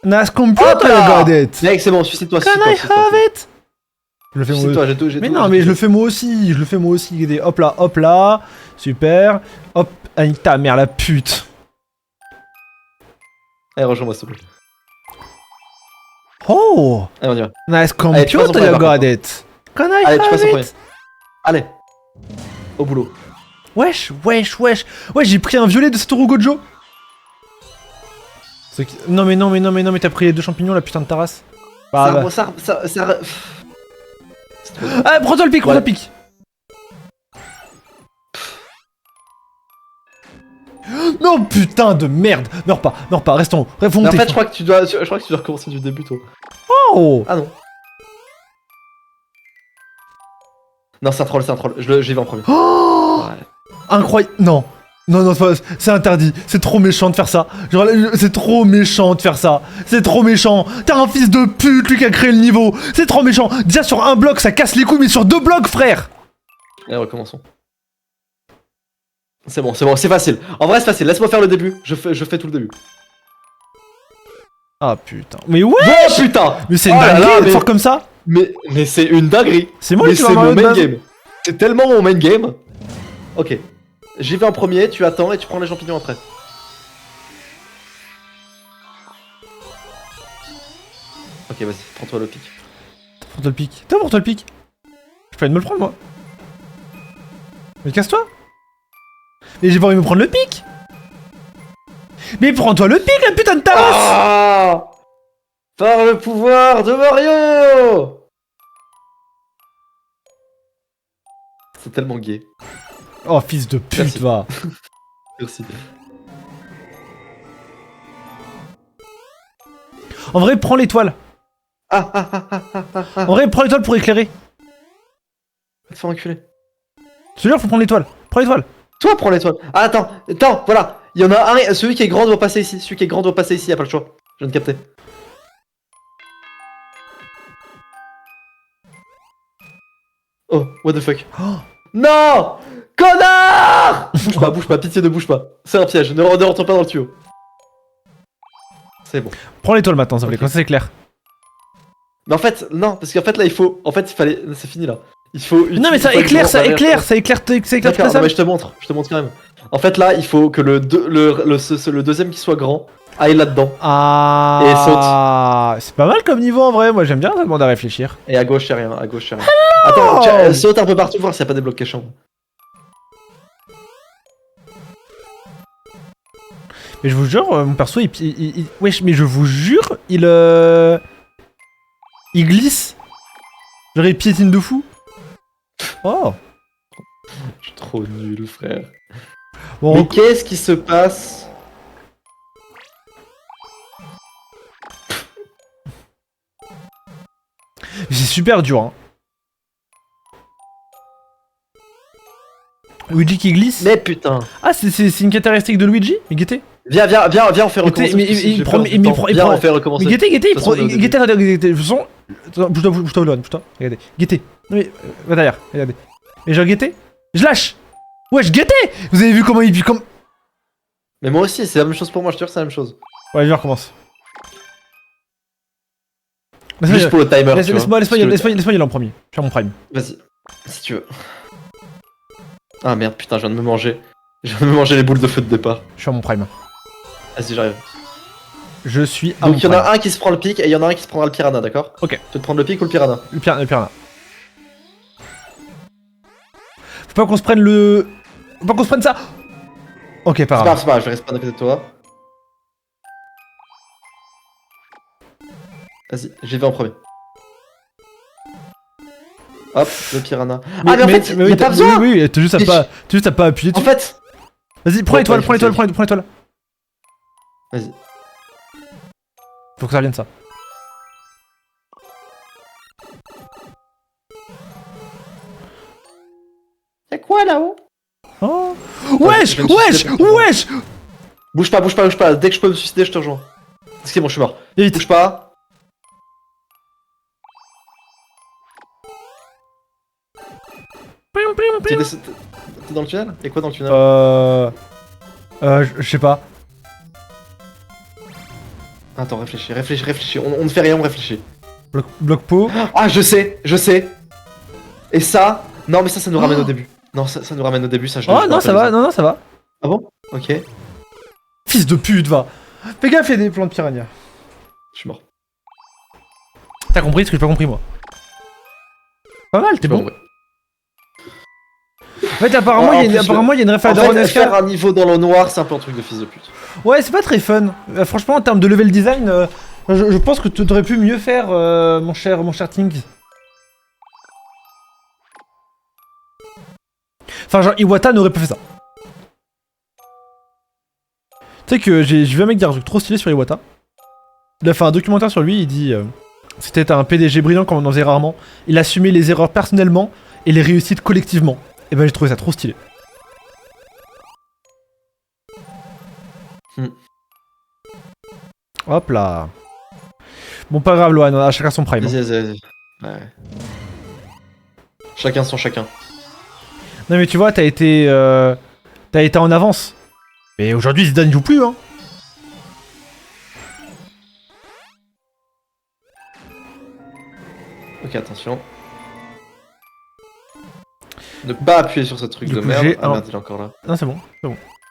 Nice computer, Hop là got it. Mec, c'est bon, suicide-toi, Can I have it? Je le fais moi Suicide-toi, aussi. j'ai Mais tout, non, j'ai mais tout. je le fais moi aussi, regardez. Hop là, super. Hop, Annie, ta mère, la pute. Allez, rejoins-moi, s'il te plaît. Oh, Allez, on y va. nice Allez, tu passes en computer, premier, you par got contre. it. Can I Allez, tu passes en have premier. it? Allez. Au boulot. Wesh. Ouais, j'ai pris un violet de Satoru Gojo. Non, mais t'as pris les 2 champignons, la putain de ta race. Bah. Ça... Ah, prends-toi le pic, prends-toi le pic. Non, putain de merde. Meurs pas, reste en haut. Faut Mais en monter. fait, je crois que tu dois recommencer du début, toi. Oh. Ah non. Non, c'est un troll. J'y vais en premier. Oh, Ouais. incroyable. Non, c'est interdit. C'est trop méchant de faire ça. Genre, c'est trop méchant de faire ça. C'est trop méchant. T'es un fils de pute, lui qui a créé le niveau. C'est trop méchant. Déjà sur un bloc, ça casse les couilles, mais sur 2 blocs, frère. Allez, recommençons. C'est bon, c'est facile. En vrai, c'est facile. Laisse-moi faire le début. Je fais tout le début. Ah putain. Mais ouais. Oh putain. Mais c'est Oh une là dinguerie là, de mais- faire comme ça. Mais c'est une dinguerie. C'est moi Mais qui c'est vais mon avoir main game. C'est tellement mon main game. Ok. J'y vais en premier, tu attends et tu prends les champignons après. Ok, vas-y, prends-toi le pic. Prends-toi le pic. Prends-toi le pic. Je peux aller me le prendre, moi. Mais casse-toi. Mais j'ai pas envie de me prendre le pic. Mais prends-toi le pic, la putain de ta race. Ah, par le pouvoir de Mario. C'est tellement gay. Oh, fils de pute, Merci. va. Merci. En vrai, prends l'étoile. En vrai, prends l'étoile pour éclairer. Va te faire enculer. Celui-là, faut prendre l'étoile. Prends l'étoile. Toi, prends l'étoile. Ah, attends, voilà. Il y en a un, celui qui est grand doit passer ici. Celui qui est grand doit passer ici, y a pas le choix. Je viens de capter. Oh, what the fuck. Oh. Non, connard. Bouge pas, pitié ne bouge pas. C'est un piège, ne rentre pas dans le tuyau. C'est bon. Prends l'étoile maintenant, s'il te plaît, Ok. comme ça c'est clair. Mais en fait, non, parce qu'en fait là il faut... En fait il fallait... C'est fini là. Il faut... Non, mais ça éclaire, ça éclaire toute la D'accord, non, salle. mais je te montre quand même. En fait là, il faut que le deuxième qui soit grand aille là-dedans. Ah. C'est pas mal comme niveau en vrai, moi j'aime bien, ça demande à réfléchir. Et à gauche, y'a rien, Attends, tiens, saute un peu partout, voir s'il y a pas des blocs cachés. Mais je vous jure, mon perso, wesh, mais je vous jure, il glisse. Genre, il piétine de fou. Oh. Je suis trop nul, frère. Bon, Mais qu'est-ce qui se passe? c'est super dur, hein. Luigi qui glisse. Mais putain. Ah, c'est une caractéristique de Luigi. Mais Guettez. Viens, on fait recommencer. Mais parce que il j'ai prend- peur mais du il temps. prend- il Viens, prend- on fait recommencer. Mais Guettez, De toute façon, Guettez, attends, de toute façon. Attends, bouge-toi, bouge-toi. Regardez. Guettez. Non, mais, va derrière, regardez. Mais genre, Guettez. Je lâche. Wesh, Guettez. Vous avez vu comment il vit comme. Mais moi aussi, c'est la même chose pour moi, je te jure, c'est la même chose. Ouais, viens, on recommence. Juste pour le timer. tu vois. Laisse-moi y aller en premier. Je fais mon prime. Vas-y, si tu veux. Ah merde, putain, je viens de me manger. Je vais me manger les boules de feu de départ. Je suis à mon prime. Vas-y, j'arrive. Je suis à mon Donc il y en prime. a un qui se prend le pic et il y en a un qui se prendra le piranha, d'accord? Ok. Tu veux te prendre le pic ou le piranha? Le piranha. Faut pas qu'on se prenne le... Faut pas qu'on se prenne ça. Ok, C'est pas pas grave. grave, c'est pas grave, je vais rester à côté de toi. Vas-y, j'y vais en premier. Hop, le piranha. Ah mais en fait, mais y a oui, pas besoin. Oui, t'as juste à pas appuyer En dessus. fait, Vas-y, prends Ouais, l'étoile, ouais, prends l'étoile, faut prends l'étoile. vas-y. Faut que ça revienne ça. Y'a quoi là-haut? Oh. Ouais, Wesh, je vais me wesh, suicider. wesh. Bouge pas, bouge pas, bouge pas. Dès que je peux me suicider, je te rejoins. C'est bon, je suis mort. Vite. Bouge pas. T'es dans le tunnel? Y'a quoi dans le tunnel? Je sais pas. Attends, réfléchis. On ne fait rien, on réfléchit. Bloc pot. Ah, je sais. Et ça. Non, mais ça nous ramène au début. Non, ça nous ramène au début, ça je Oh je me non, ça rappelle va, non, ça va. Ah bon? Ok, Fils de pute, va. Fais gaffe, il y a des plans de piranha. je suis mort. T'as compris ce que j'ai pas compris, moi. Pas mal, t'es bon. Ouais. En fait, apparemment, il y a une En référence fait, de faire un niveau dans le noir, c'est un peu un truc de fils de pute. Ouais, c'est pas très fun. Franchement, en termes de level design, je pense que tu aurais pu mieux faire, mon cher Tings. Enfin, genre, Iwata n'aurait pas fait ça. Tu sais que j'ai vu un mec dire un truc trop stylé sur Iwata. Il a fait un documentaire sur lui, il dit... c'était un PDG brillant comme on en faisait rarement. Il assumait les erreurs personnellement et les réussites collectivement. Et ben j'ai trouvé ça trop stylé. Hop là. Bon, pas grave, Lohan, à chacun son prime. Vas-y. Ouais. Chacun son chacun. Non mais tu vois, t'as été en avance. Mais aujourd'hui, Zidane joue plus, hein. Ok, attention. Ne pas appuyer sur ce truc Du de coup, merde. j'ai Ah un- merde, il est encore là. Non, c'est bon.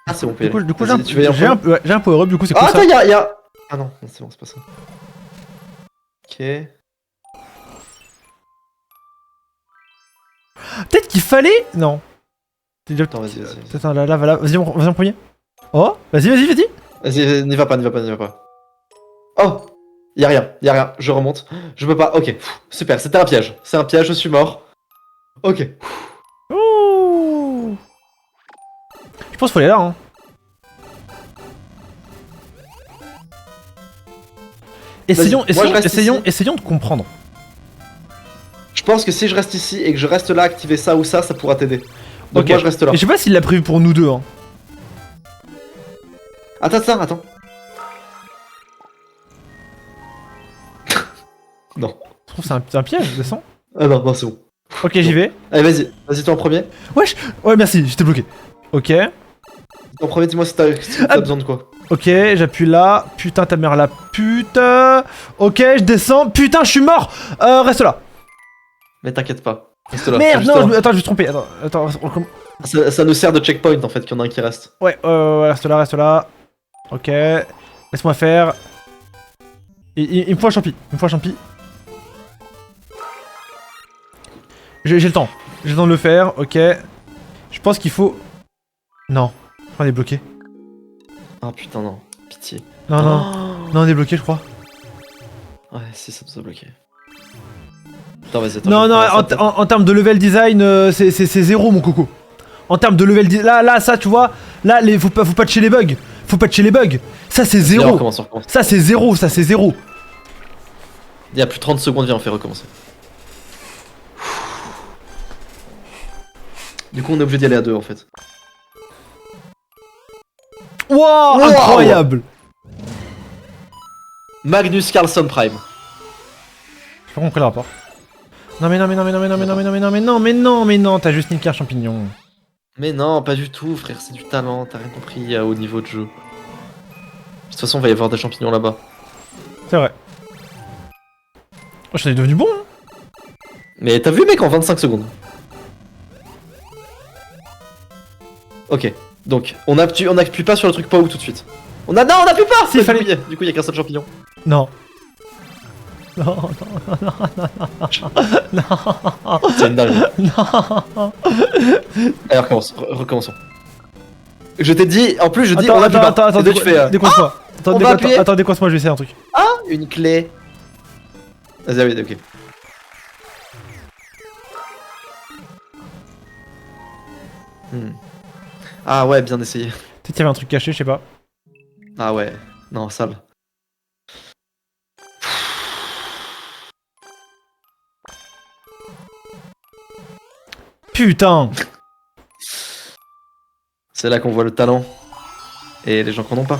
Ah, c'est bon, Du coup, Vas-y, tu veux y aller en premier j'ai un power-up, du coup, c'est Ah, quoi ça? attends, y'a... Ah non, c'est bon, c'est pas ça. Ok. Peut-être qu'il fallait... Non. Attends, vas-y. Attends, là, voilà. Vas-y en premier. Oh, vas-y. Vas-y, n'y va pas. Oh! Y'a rien. Je remonte. Je peux pas. Ok. Pff, super, c'était un piège. C'est un piège, je suis mort. Ok. Ouh. Je pense qu'il faut aller là, hein. Essayons de comprendre. Je pense que si je reste ici et que je reste là, activer ça ou ça pourra t'aider. Donc Ok. moi je reste là. Et je sais pas s'il l'a prévu pour nous deux, hein. Attends. Non. Je trouve que c'est un piège, descends. Ah non, c'est bon. Ok, j'y vais. Allez, vas-y toi en premier. Wesh. Ouais, merci, j'étais bloqué. Ok. En premier, dis-moi si t'as besoin de quoi. Ok, j'appuie là. Putain, ta mère la pute. Ok, je descends. Putain, je suis mort. Reste là. Mais t'inquiète pas. Reste là. Merde, juste non, là. attends, je me suis trompé. Attends, Ça nous sert de checkpoint en fait qu'il y en a un qui reste. ouais, reste là. Ok. Laisse-moi faire. Il me faut un champi. J'ai le temps. J'ai le temps de le faire, ok. Je pense qu'il faut... Non. On est bloqué. Ah putain, non. Pitié. Non, on est bloqué, je crois. Ouais, si, ça nous a bloqué. Attends, vas-y, attends. Non, en termes de level design, c'est zéro, mon coco. En termes de level design... Là, ça, tu vois. Là, faut patcher les bugs. Ça, c'est zéro. On recommence. Ça, c'est zéro. Il y a plus de 30 secondes, viens, on fait recommencer. Du coup, on est obligé d'y aller à deux en fait. Wow, incroyable. Magnus Carlson Prime. J'ai pas compris le rapport. Non, mais non, t'as juste niqué un champignon. Mais non, pas du tout, frère, c'est du talent, t'as rien compris au niveau de jeu. De toute façon, il va y avoir des champignons là-bas. C'est vrai. Oh, je suis devenu bon, hein. Mais t'as vu, mec, en 25 secondes. Ok, Donc, on appuie pas sur le truc pas où tout de suite. Non, on appuie pas. Si, fallait- Du coup, il y a qu'un seul champignon. Non. Non, C'est une dinguerie. non. Allez, recommençons. Je t'ai dit, en plus, je dis, Attends, on appuie attends, pas. attends, Et toi, tu fais. décoince-moi. Attends, on va appuyer. attends, décoince-moi, je vais essayer un truc. Une clé. Vas-y, oui, ok. Ah ouais, bien essayé. Peut-être qu'il y avait un truc caché, je sais pas. Ah ouais, non, sale. Putain. C'est là qu'on voit le talent. Et les gens qu'on n'ont pas.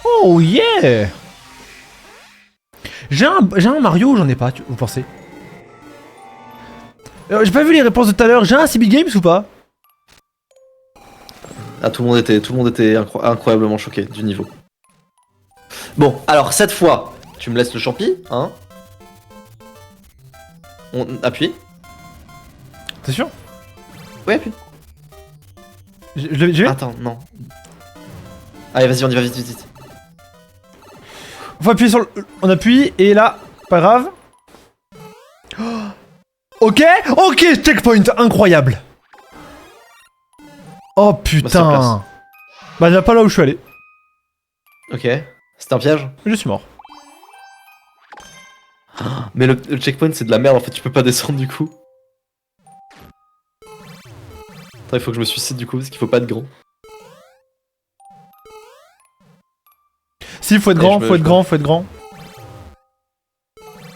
Oh yeah. J'ai un Mario ou j'en ai pas, vous pensez? J'ai pas vu les réponses de tout à l'heure, j'ai un CB Games ou pas? Ah, tout le monde était incroyablement choqué du niveau. Bon, alors cette fois, tu me laisses le champi, hein? On appuie. T'es sûr? Ouais, appuie. Je l'ai Attends, non. Allez, vas-y, on y va vite, vite, vite. Faut appuyer sur le... On appuie, et là, pas grave. Oh. Ok, checkpoint, incroyable. Oh Bah, c'est en putain. Bah, là, pas là où je suis allé. Ok. C'était un piège? Je suis mort. Mais le checkpoint, c'est de la merde, en fait, tu peux pas descendre du coup. Attends, il faut que je me suicide du coup, parce qu'il faut pas être grand. Si, faut être grand, faut être grand.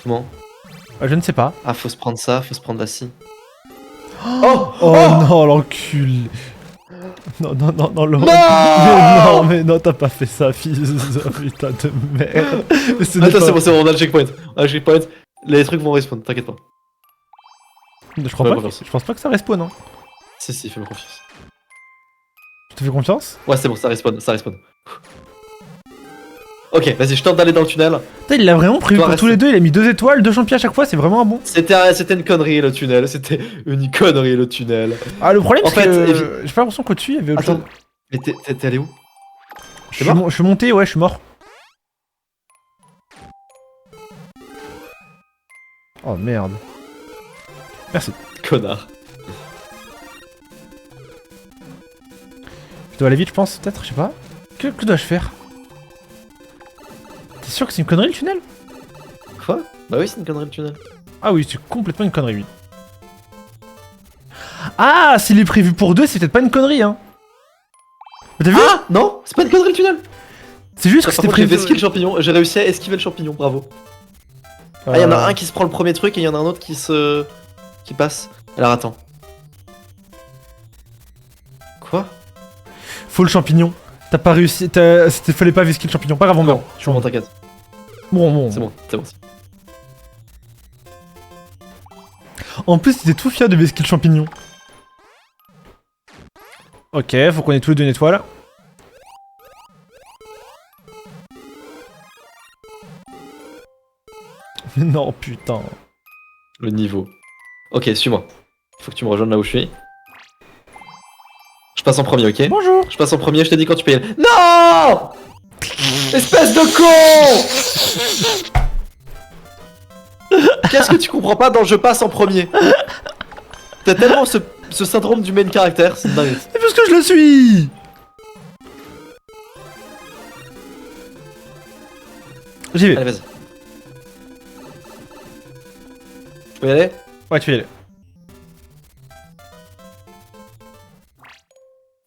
Comment? Je ne sais pas. Ah, faut se prendre ça, faut se prendre la scie. Oh, non, l'encul. Non, Laurent. Non Mais non, t'as pas fait ça, fils de putain de merde. Attends, c'est bon, on a le checkpoint. Les trucs vont respawn, t'inquiète pas. Je pense pas que ça respawn, hein. Si, fais-moi confiance. Je te fais confiance? Ouais, c'est bon, ça respawn. Ok, vas-y, je tente d'aller dans le tunnel. Putain, il l'a vraiment prévu Toi, pour reste- tous les deux, il a mis 2 étoiles, 2 champions à chaque fois, c'est vraiment un bon. C'était une connerie le tunnel, Ah, le problème, En c'est fait, que j'ai pas l'impression qu'au-dessus, il y avait autre Attends, chose. mais t'es allé où? Je suis monté, ouais, je suis mort. Oh merde. Merci. Connard. Je dois aller vite, je pense, peut-être, je sais pas. Que dois-je faire? T'es sûr que c'est une connerie le tunnel? Quoi? Bah oui, c'est une connerie le tunnel. Ah oui, c'est complètement une connerie, oui. Ah, s'il est prévu pour 2, c'est peut-être pas une connerie, hein. Mais t'as vu? Ah non, c'est pas une connerie le tunnel. C'est juste que Par c'était contre, j'ai prévu. esquivé le champignon, j'ai réussi à esquiver le champignon, bravo. Ah, y'en a un qui se prend le premier truc et y'en a un autre qui passe. Alors attends. Quoi? Faut le champignon. T'as pas réussi. Fallait pas visquer le champignon. Pas grave, on meurt. Non, je suis bon, t'inquiète. Bon. C'est bon. En plus, t'étais tout fier de visquer le champignon. Ok, faut qu'on ait tous les deux une étoile. Non, putain. Le niveau. Ok, suis-moi. Faut que tu me rejoignes là où je suis. Je passe en premier, ok? Bonjour. Je passe en premier, je te dis quand tu peux y aller. Non! Espèce de con! Qu'est-ce que tu comprends pas dans je passe en premier? T'as tellement ce syndrome du main caractère, c'est dingue. C'est parce que je le suis. J'y vais. Allez, vas-y. Tu peux y aller? Ouais, tu y aller.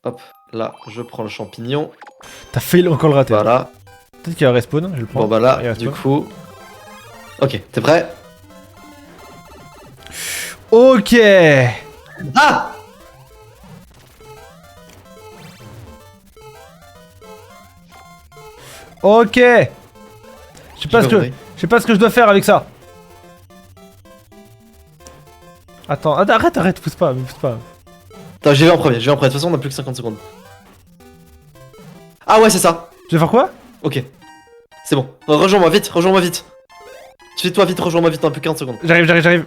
Hop, là, je prends le champignon. T'as failli encore le rater. Voilà. Peut-être qu'il y a un respawn, je le prends. Bon, bah Il y a là, un du respawn. coup. Ok, t'es prêt? Ok. Ah! Ok. Je sais pas ce que je dois faire avec ça. Attends, arrête, pousse pas. Attends, j'y vais en premier. De toute façon, on a plus que 50 secondes. Ah ouais, c'est ça. Je vais faire quoi? Ok. C'est bon. Rejoins-moi vite. Fais-toi vite, rejoins-moi vite, on a plus que 15 secondes. J'arrive.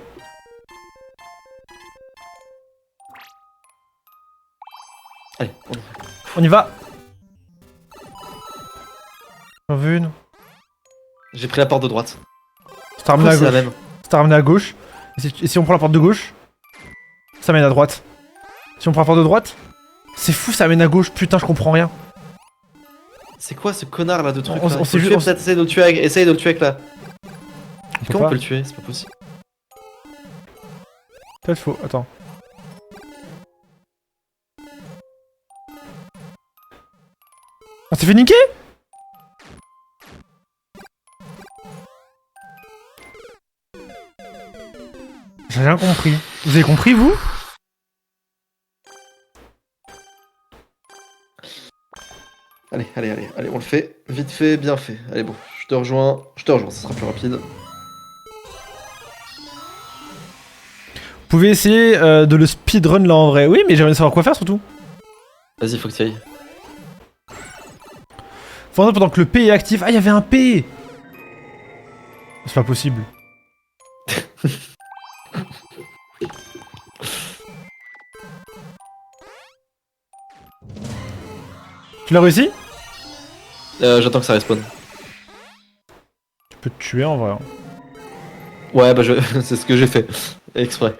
Allez, On y va. J'en veux une. j'ai pris la porte de droite. C'est ramené à C'est la gauche. même. C'est ramené à gauche. Et si on prend la porte de gauche, ça mène à droite. Si on prend la porte de droite, c'est fou, ça mène à gauche. Putain, je comprends rien. C'est quoi ce connard là de truc On là? s'est Peut-être juste- essayer de le tuer avec là. peut Comment on pas. peut le tuer? C'est pas possible. Peut-être faux. Attends. On s'est fait niquer? J'ai rien compris. Vous avez compris, vous? Allez, on le fait. Vite fait, bien fait. Allez, bon, je te rejoins, ça sera plus rapide. Vous pouvez essayer de le speedrun là en vrai. Oui, mais j'aimerais savoir quoi faire surtout. Vas-y, faut que tu ailles. Faut attendre pendant que le P est actif. Ah, il y avait un P! C'est pas possible. Tu l'as réussi? J'attends que ça respawn. Tu peux te tuer en vrai. Hein. Ouais, bah c'est ce que j'ai fait. Exprès.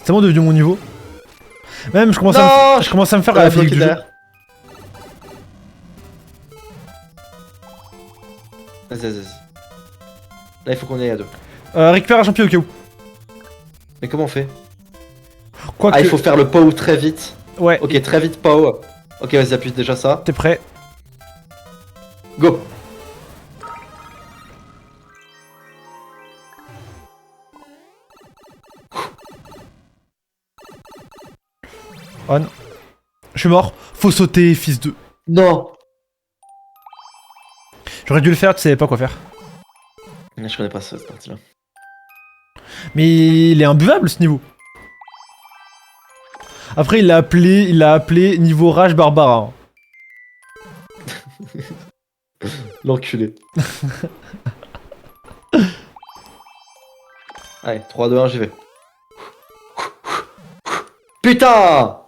C'est bon devenu mon niveau. Même je commence, Non, je commence à me faire Ah, à la bloqué physique du jeu. derrière. Vas-y. Là, il faut qu'on y aille à deux. Récupère un champion au cas où. Mais comment on fait? Quoique. Ah, il faut faire le POW très vite. Ouais, Ok, très vite POW. Ok, vas-y, appuie déjà ça. t'es prêt? Go. On. Je suis mort. Faut sauter, fils de. Non. J'aurais dû le faire, tu savais pas quoi faire. Je connais pas cette partie-là. Mais il est imbuvable ce niveau. Après, il l'a appelé niveau rage Barbara. L'enculé. Allez, 3, 2, 1, j'y vais. Putain.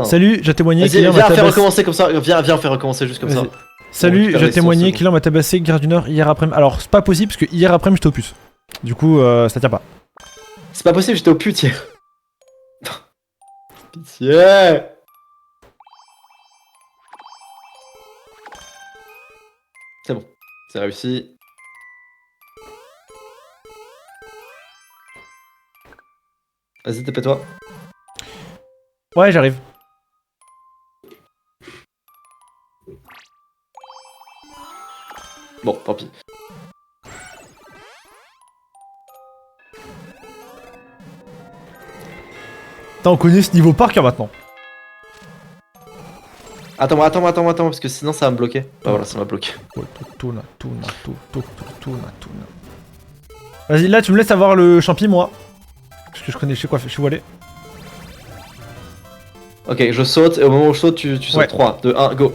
Salut, j'ai témoigné Vas-y, qu'il viens m'a faire tabassé. recommencer comme ça. Viens faire recommencer juste comme ça. Vas-y. Salut, récupère j'ai les témoigné sources, qu'il m'a tabassé Guerre du Nord hier après-midi. Alors, c'est pas possible parce que hier après-midi j'étais au puce. Du coup, ça tient pas. C'est pas possible, j'étais au putier. Pitié. C'est bon, c'est réussi. Vas-y, TP-toi. Ouais, j'arrive. Bon, tant pis. Putain, on connaît ce niveau par cœur maintenant. Attends, parce que sinon ça va me bloquer. Bah voilà, ça m'a bloqué. Vas-y, là, tu me laisses avoir le champi, moi. Parce que je sais quoi, je suis où aller. Ok, je saute, et au moment où je saute, tu sautes. Ouais. 3, 2, 1, go.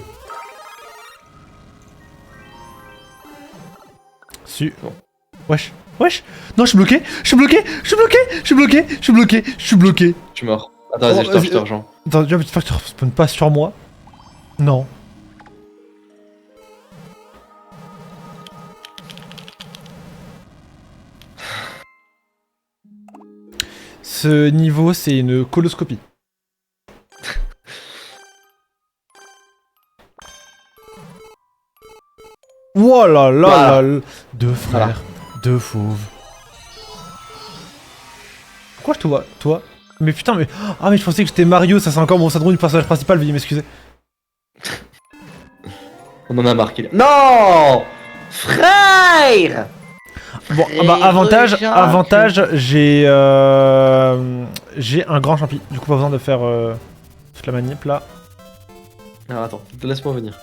Su. Bon. Wesh. Non, je suis bloqué. Je suis bloqué. Je suis mort. Attends, vas-y, je te rejoins. Attends, j'espère que tu respawns pas sur moi. Non. Ce niveau, c'est une coloscopie. Oh là là Voilà. là. Deux frères, deux fauves. Pourquoi je te vois, toi? Mais putain, mais. Ah, mais je pensais que j'étais Mario, ça c'est encore mon syndrome du personnage principal, veuillez m'excuser. On en a marqué. Non. Frère. Bon, ah bah, avantage, j'ai un grand champi. Du coup, pas besoin de faire toute la manip là. Alors attends, laisse-moi venir.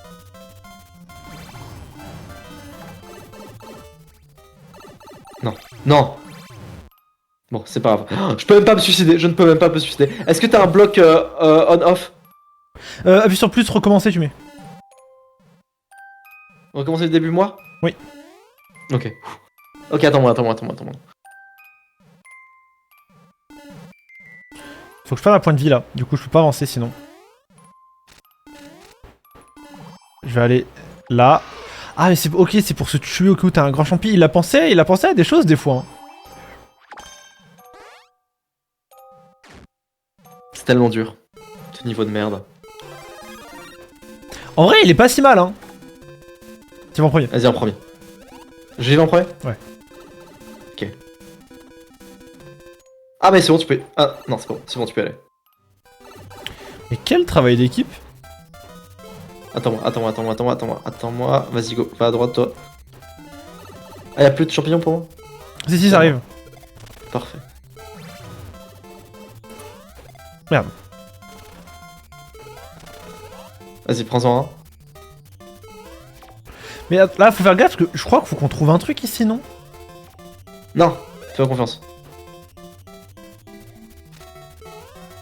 Non. Bon, c'est pas grave. Je peux même pas me suicider, je ne peux même pas me suicider. Est-ce que t'as un bloc on-off? Appuie sur plus, recommencer, tu mets. On va commencer le début, moi? Oui. Ok. Ok, attends-moi. Faut que je perde un point de vie là. Du coup, je peux pas avancer sinon. Je vais aller là. Ah, mais c'est ok, c'est pour se tuer au cas où t'as un grand champi. Il a pensé à des choses des fois. Hein. C'est tellement dur. Ce niveau de merde. En vrai, il est pas si mal, hein. Tu vas en premier. Vas-y, en premier. J'y vais en premier? Ouais. Ok. Ah, mais c'est bon, tu peux. Ah, non, c'est bon, tu peux aller. Mais quel travail d'équipe. Attends-moi. Vas-y, go. Va à droite, toi. Ah, y'a plus de champignons pour moi? Si, ça arrive. Parfait. Merde. Vas-y, prends-en un. Mais là, faut faire gaffe parce que je crois qu'il faut qu'on trouve un truc ici, non? Non, fais-moi confiance.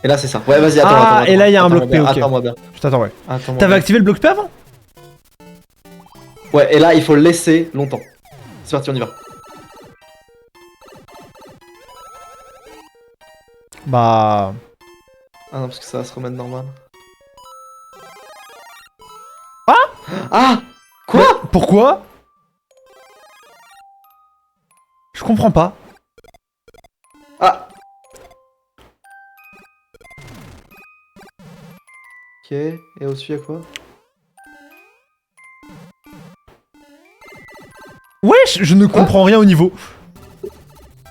Et là, c'est ça. Ouais, vas-y, attends. Ah, attends, et là, il y a un bloc P, bien, ok. Attends-moi bien. Je t'attends, ouais. Attends-moi T'avais bien. activé le bloc P avant? Ouais, et là, il faut le laisser longtemps. C'est parti, on y va. Bah... Ah non, parce que ça va se remettre normal. Ah Quoi? Mais pourquoi? Je comprends pas. Ah. Ok, et au-dessus, y'a quoi? Wesh, je ne comprends rien au niveau.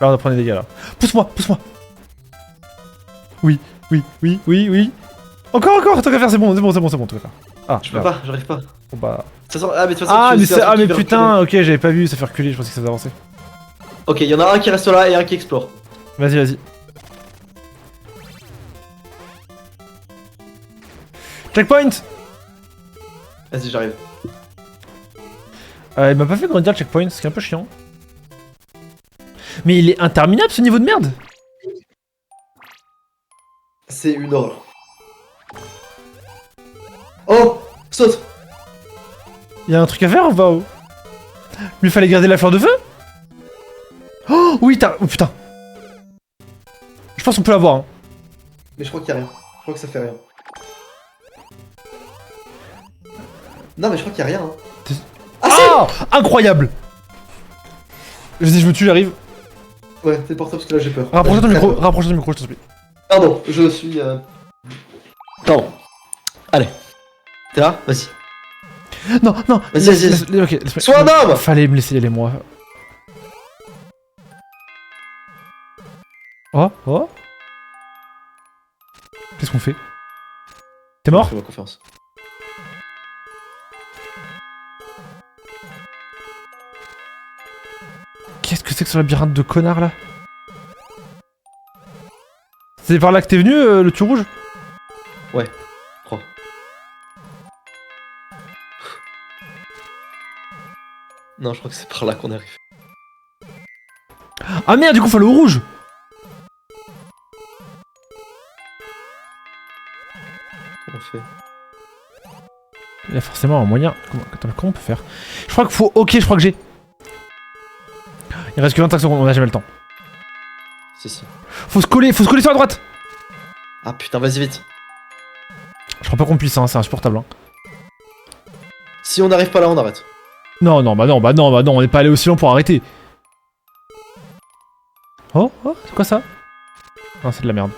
Là, on va prendre des dégâts, là. Pousse-moi. Oui. Encore, tant qu'à faire, c'est bon, tout qu'à faire. Ah, Je peux merde. pas, j'arrive pas. Bon, bah... De toute façon, ah, mais de toute façon, Ah, tu- mais, c'est c'est... un ah, truc mais qui fait putain, ok, j'avais pas vu ça fait reculer, je pensais que ça faisait avancer. reculer. Ok, il y en a un qui reste là et un qui explore. Vas-y. Checkpoint. Vas-y, j'arrive. Il m'a pas fait grandir le checkpoint, ce qui est un peu chiant. Mais il est interminable ce niveau de merde. C'est une horreur. Oh, saute. Il y a un truc à faire ou pas? Mais il fallait garder la fleur de feu. Oh oui, t'as... Oh putain. Je pense qu'on peut l'avoir. Hein. Mais je crois qu'il y a rien. Je crois que ça fait rien. Non, mais je crois qu'il y a rien. Hein. Ah, incroyable. Je dis, je me tue, j'arrive. Ouais, t'es portable parce que là j'ai peur. Rapproche-toi du J'ai micro, très peur. rapproche-toi du micro, je t'en supplie. Pardon, je suis. Pardon. Allez. T'es là? Vas-y. Non. Vas-y. Ok, laisse-moi- Sois un homme! Fallait me laisser y aller, moi. Oh. Qu'est-ce qu'on fait? T'es mort? Fais-moi confiance. Qu'est-ce que c'est que ce labyrinthe de connards là? C'est par là que t'es venu, le tuyau rouge? Crois. Non, je crois que c'est par là qu'on arrive. Ah merde, du coup, faut aller au rouge! Comment on fait? Il y a forcément un moyen. Attends, comment on peut faire? Je crois qu'il faut. Ok, je crois que j'ai. Il reste que 25 secondes, on a jamais le temps. Si. Faut se coller sur la droite! Ah putain, vas-y vite. Je crois pas qu'on puisse, hein, c'est insupportable. Hein. Si on n'arrive pas là, on arrête. Non, on est pas allé aussi loin pour arrêter. Oh, c'est quoi ça? Non, c'est de la merde.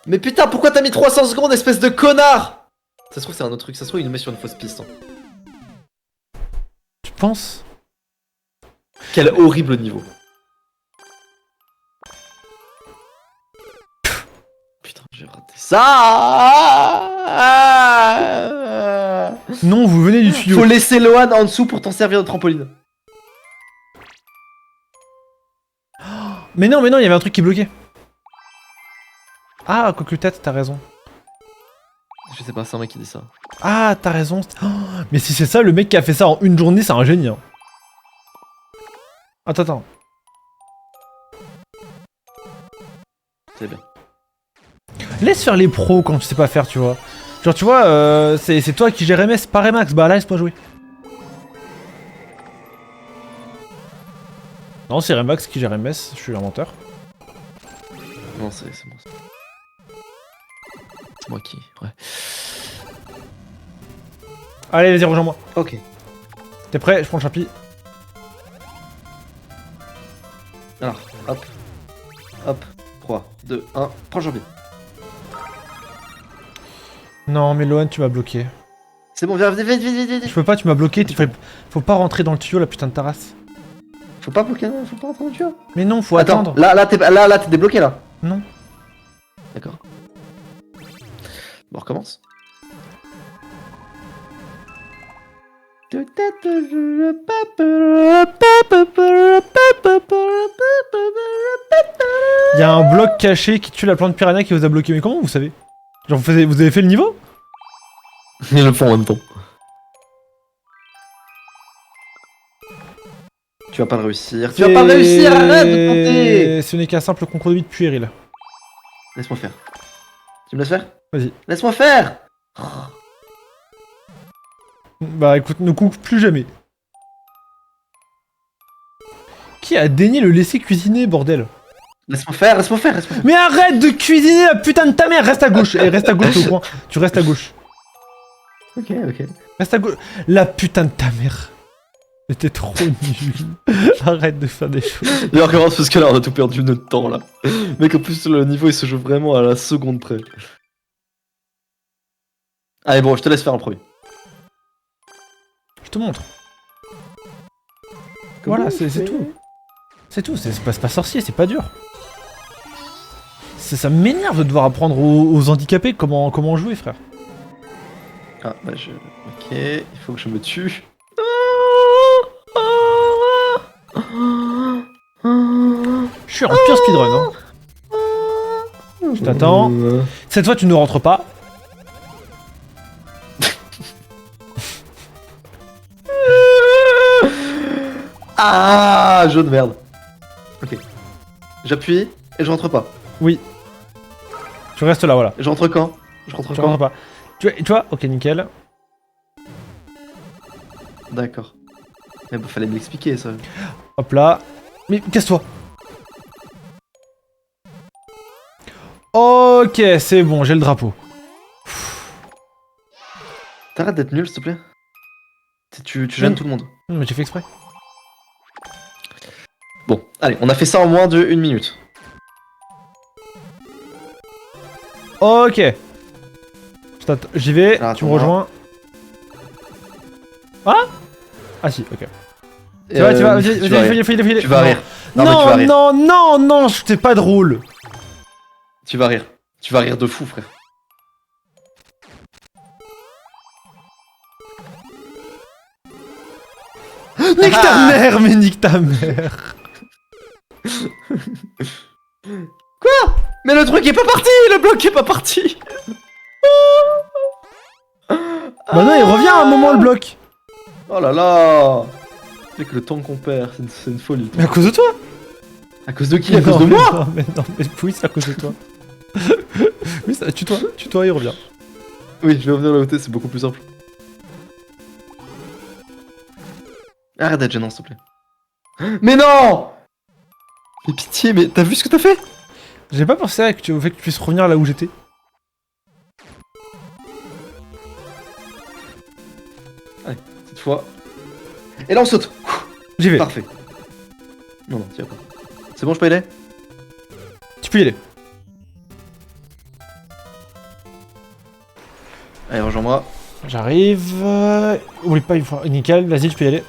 Mais putain, pourquoi t'as mis 300 secondes, espèce de connard? Ça se trouve, c'est un autre truc. Ça se trouve, il nous met sur une fausse piste. Hein. Tu penses? Quel horrible niveau. Putain, j'ai raté ça. Non, vous venez du tuyau. Faut laisser Lohan en dessous pour t'en servir de trampoline. Mais non, il y avait un truc qui bloquait. Ah, quoique peut-être, t'as raison. Je sais pas, c'est un mec qui dit ça. Ah, t'as raison. Oh, mais si c'est ça, le mec qui a fait ça en une journée, c'est un génie. Hein. Attends. C'est bien. Laisse faire les pros quand tu sais pas faire, tu vois. Genre, tu vois, c'est toi qui gères MS, pas Remax. Bah là, laisse-moi jouer. Non, c'est Remax qui gère MS, je suis un menteur. Non, c'est moi. C'est moi qui. Ouais. Allez, vas-y, rejoins-moi. Ok. T'es prêt? Je prends le champi. Alors, hop. Hop. 3, 2, 1. Prends le champi. Non, mais Lohan, tu m'as bloqué. C'est bon, viens, vite. Je peux pas, tu m'as bloqué. Faut pas rentrer dans le tuyau, la putain de ta race. Faut pas bloquer, faut pas rentrer dans le tuyau. Mais non, faut Attends, attendre. là, t'es débloqué là. Non. D'accord. Bon, on recommence. Il y a un bloc caché qui tue la plante piranha qui vous a bloqué. Mais comment vous savez? Genre, vous avez fait le niveau? Ils le font en même temps. Tu vas pas le réussir. Tu vas pas le réussir, arrête de tenter. Ce n'est qu'un simple concours de 8 puéril. Laisse-moi faire. Tu me laisses faire? Vas-y. Laisse-moi faire. Bah écoute, ne coupe plus jamais. Qui a daigné le laisser cuisiner, bordel? Laisse-moi faire. Mais arrête de cuisiner la putain de ta mère! Reste à gauche, reste à gauche au coin. Tu restes à gauche. Ok. Reste à gauche. La putain de ta mère. Mais t'es trop nul. Arrête de faire des choses. Et on recommence parce que là on a tout perdu notre temps là. Mec, en plus le niveau il se joue vraiment à la seconde près. Allez, bon, je te laisse faire en premier. Je te montre. Voilà, c'est tout. C'est tout, c'est pas sorcier, c'est pas dur. Ça m'énerve de devoir apprendre aux handicapés comment jouer, frère. Ah, bah je. Ok, il faut que je me tue. Je suis en pure speedrun, hein. Je t'attends. Cette fois, tu ne rentres pas. Ah, jeu de merde. Ok. J'appuie et je rentre pas. Oui. Tu restes là, voilà. Je rentre quand? Je rentre Tu quand? rentres pas. Tu vois? Ok, nickel. D'accord. Mais bah, fallait me l'expliquer ça. Hop là. Mais casse-toi. Ok, c'est bon, j'ai le drapeau. T'arrêtes d'être nul s'il te plaît. Tu gênes tout le monde. Non, mais j'ai fait exprès. Bon, allez, on a fait ça en moins de 1 minute. Ok. J'y vais, Alors, tu me attends, rejoins. Ah si, ok. Tu vas, vas-y, fais. Tu vas rire. Non, mais tu vas rire. Non, c'est pas drôle. Tu vas rire. Tu vas rire de fou, frère. Nique ta mère, mais nique ta mère. Mais le truc est pas parti. Le bloc est pas parti. Bah non, il revient à un moment le bloc. Oh là là. Avec le temps qu'on perd, c'est une folie. Mais à cause de toi. À cause de qui? À cause Non, de mais moi? non, mais oui, c'est à cause de toi. Oui, ça, tue-toi, il revient. Oui, je vais revenir là où t'es, c'est beaucoup plus simple. Arrête d'être gênant, s'il te plaît. Mais non! Mais pitié, mais t'as vu ce que t'as fait? J'ai pas pensé au fait que tu puisses revenir là où j'étais. Allez, cette fois. Et là, on saute. J'y vais. Parfait. Non, t'y vas pas. C'est bon, je peux y aller? Tu peux y aller. Allez, rejoins-moi. J'arrive. Oublie pas, il faut... Nickel, vas-y, tu peux y aller.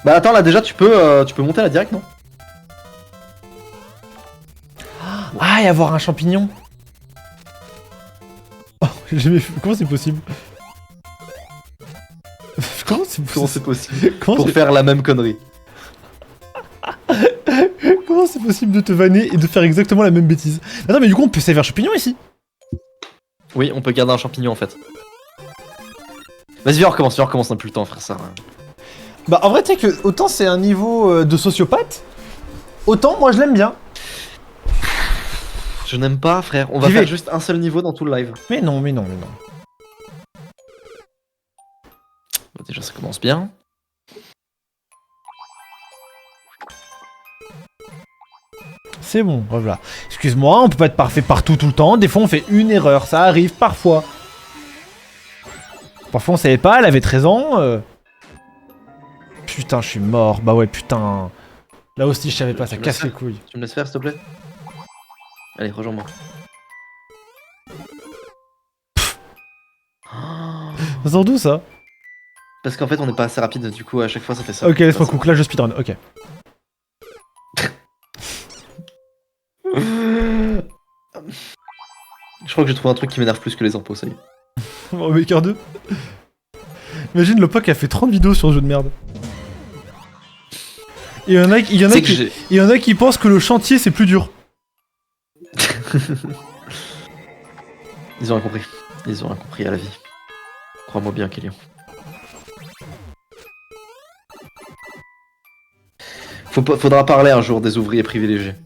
Bah attends, là déjà tu peux monter là direct, non? Ah, et avoir un champignon. Oh, j'ai jamais fait... Comment c'est possible? Comment c'est Comment c'est possible? Comment Pour c'est... faire la même connerie. Comment c'est possible de te vanner et de faire exactement la même bêtise? Attends, mais du coup on peut servir un champignon ici? Oui, on peut garder un champignon en fait. Vas-y, viens, on recommence, on a plus le temps, frère, ça. Bah en vrai tu sais que autant c'est un niveau de sociopathe, autant moi je l'aime bien. Je n'aime pas, frère. On va J'y faire vais. juste un seul niveau dans tout le live. Mais non. Bah, déjà, ça commence bien. C'est bon, voilà. Excuse-moi, on peut pas être parfait partout tout le temps. Des fois, on fait une erreur. Ça arrive parfois. Parfois, on savait pas, elle avait 13 ans. Putain, je suis mort. Bah ouais, putain. Là aussi, je savais pas, ça Tu me casse laisses les couilles. Tu me laisses faire, s'il te plaît? Allez, rejoins-moi. Ça sort d'où ça? Parce qu'en fait, on n'est pas assez rapide, du coup, à chaque fois, ça fait ça. Ok, laisse-moi cook. Là, je speedrun. Ok. Je crois que j'ai trouvé un truc qui m'énerve plus que les impôts, ça y est. Oh, Maker 2. Imagine le poc a fait 30 vidéos sur le jeu de merde. Et il y en a qui pensent que le chantier c'est plus dur. Ils ont rien compris. Ils ont rien compris à la vie. Crois-moi bien, Kélian. Faudra parler un jour des ouvriers privilégiés.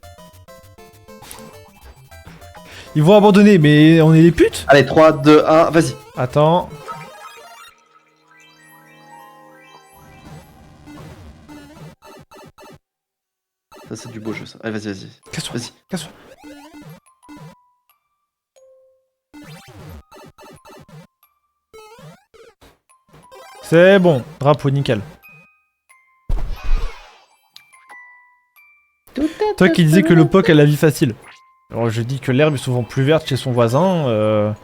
Ils vont abandonner, mais on est des putes. Allez, 3, 2, 1, vas-y. Attends. Ça, c'est du beau jeu, ça. Allez, vas-y. Casse-toi. Vas-y. Casse-toi. C'est bon. Drapeau, nickel. Toi qui disais que le POC a la vie facile. Alors je dis que l'herbe est souvent plus verte chez son voisin.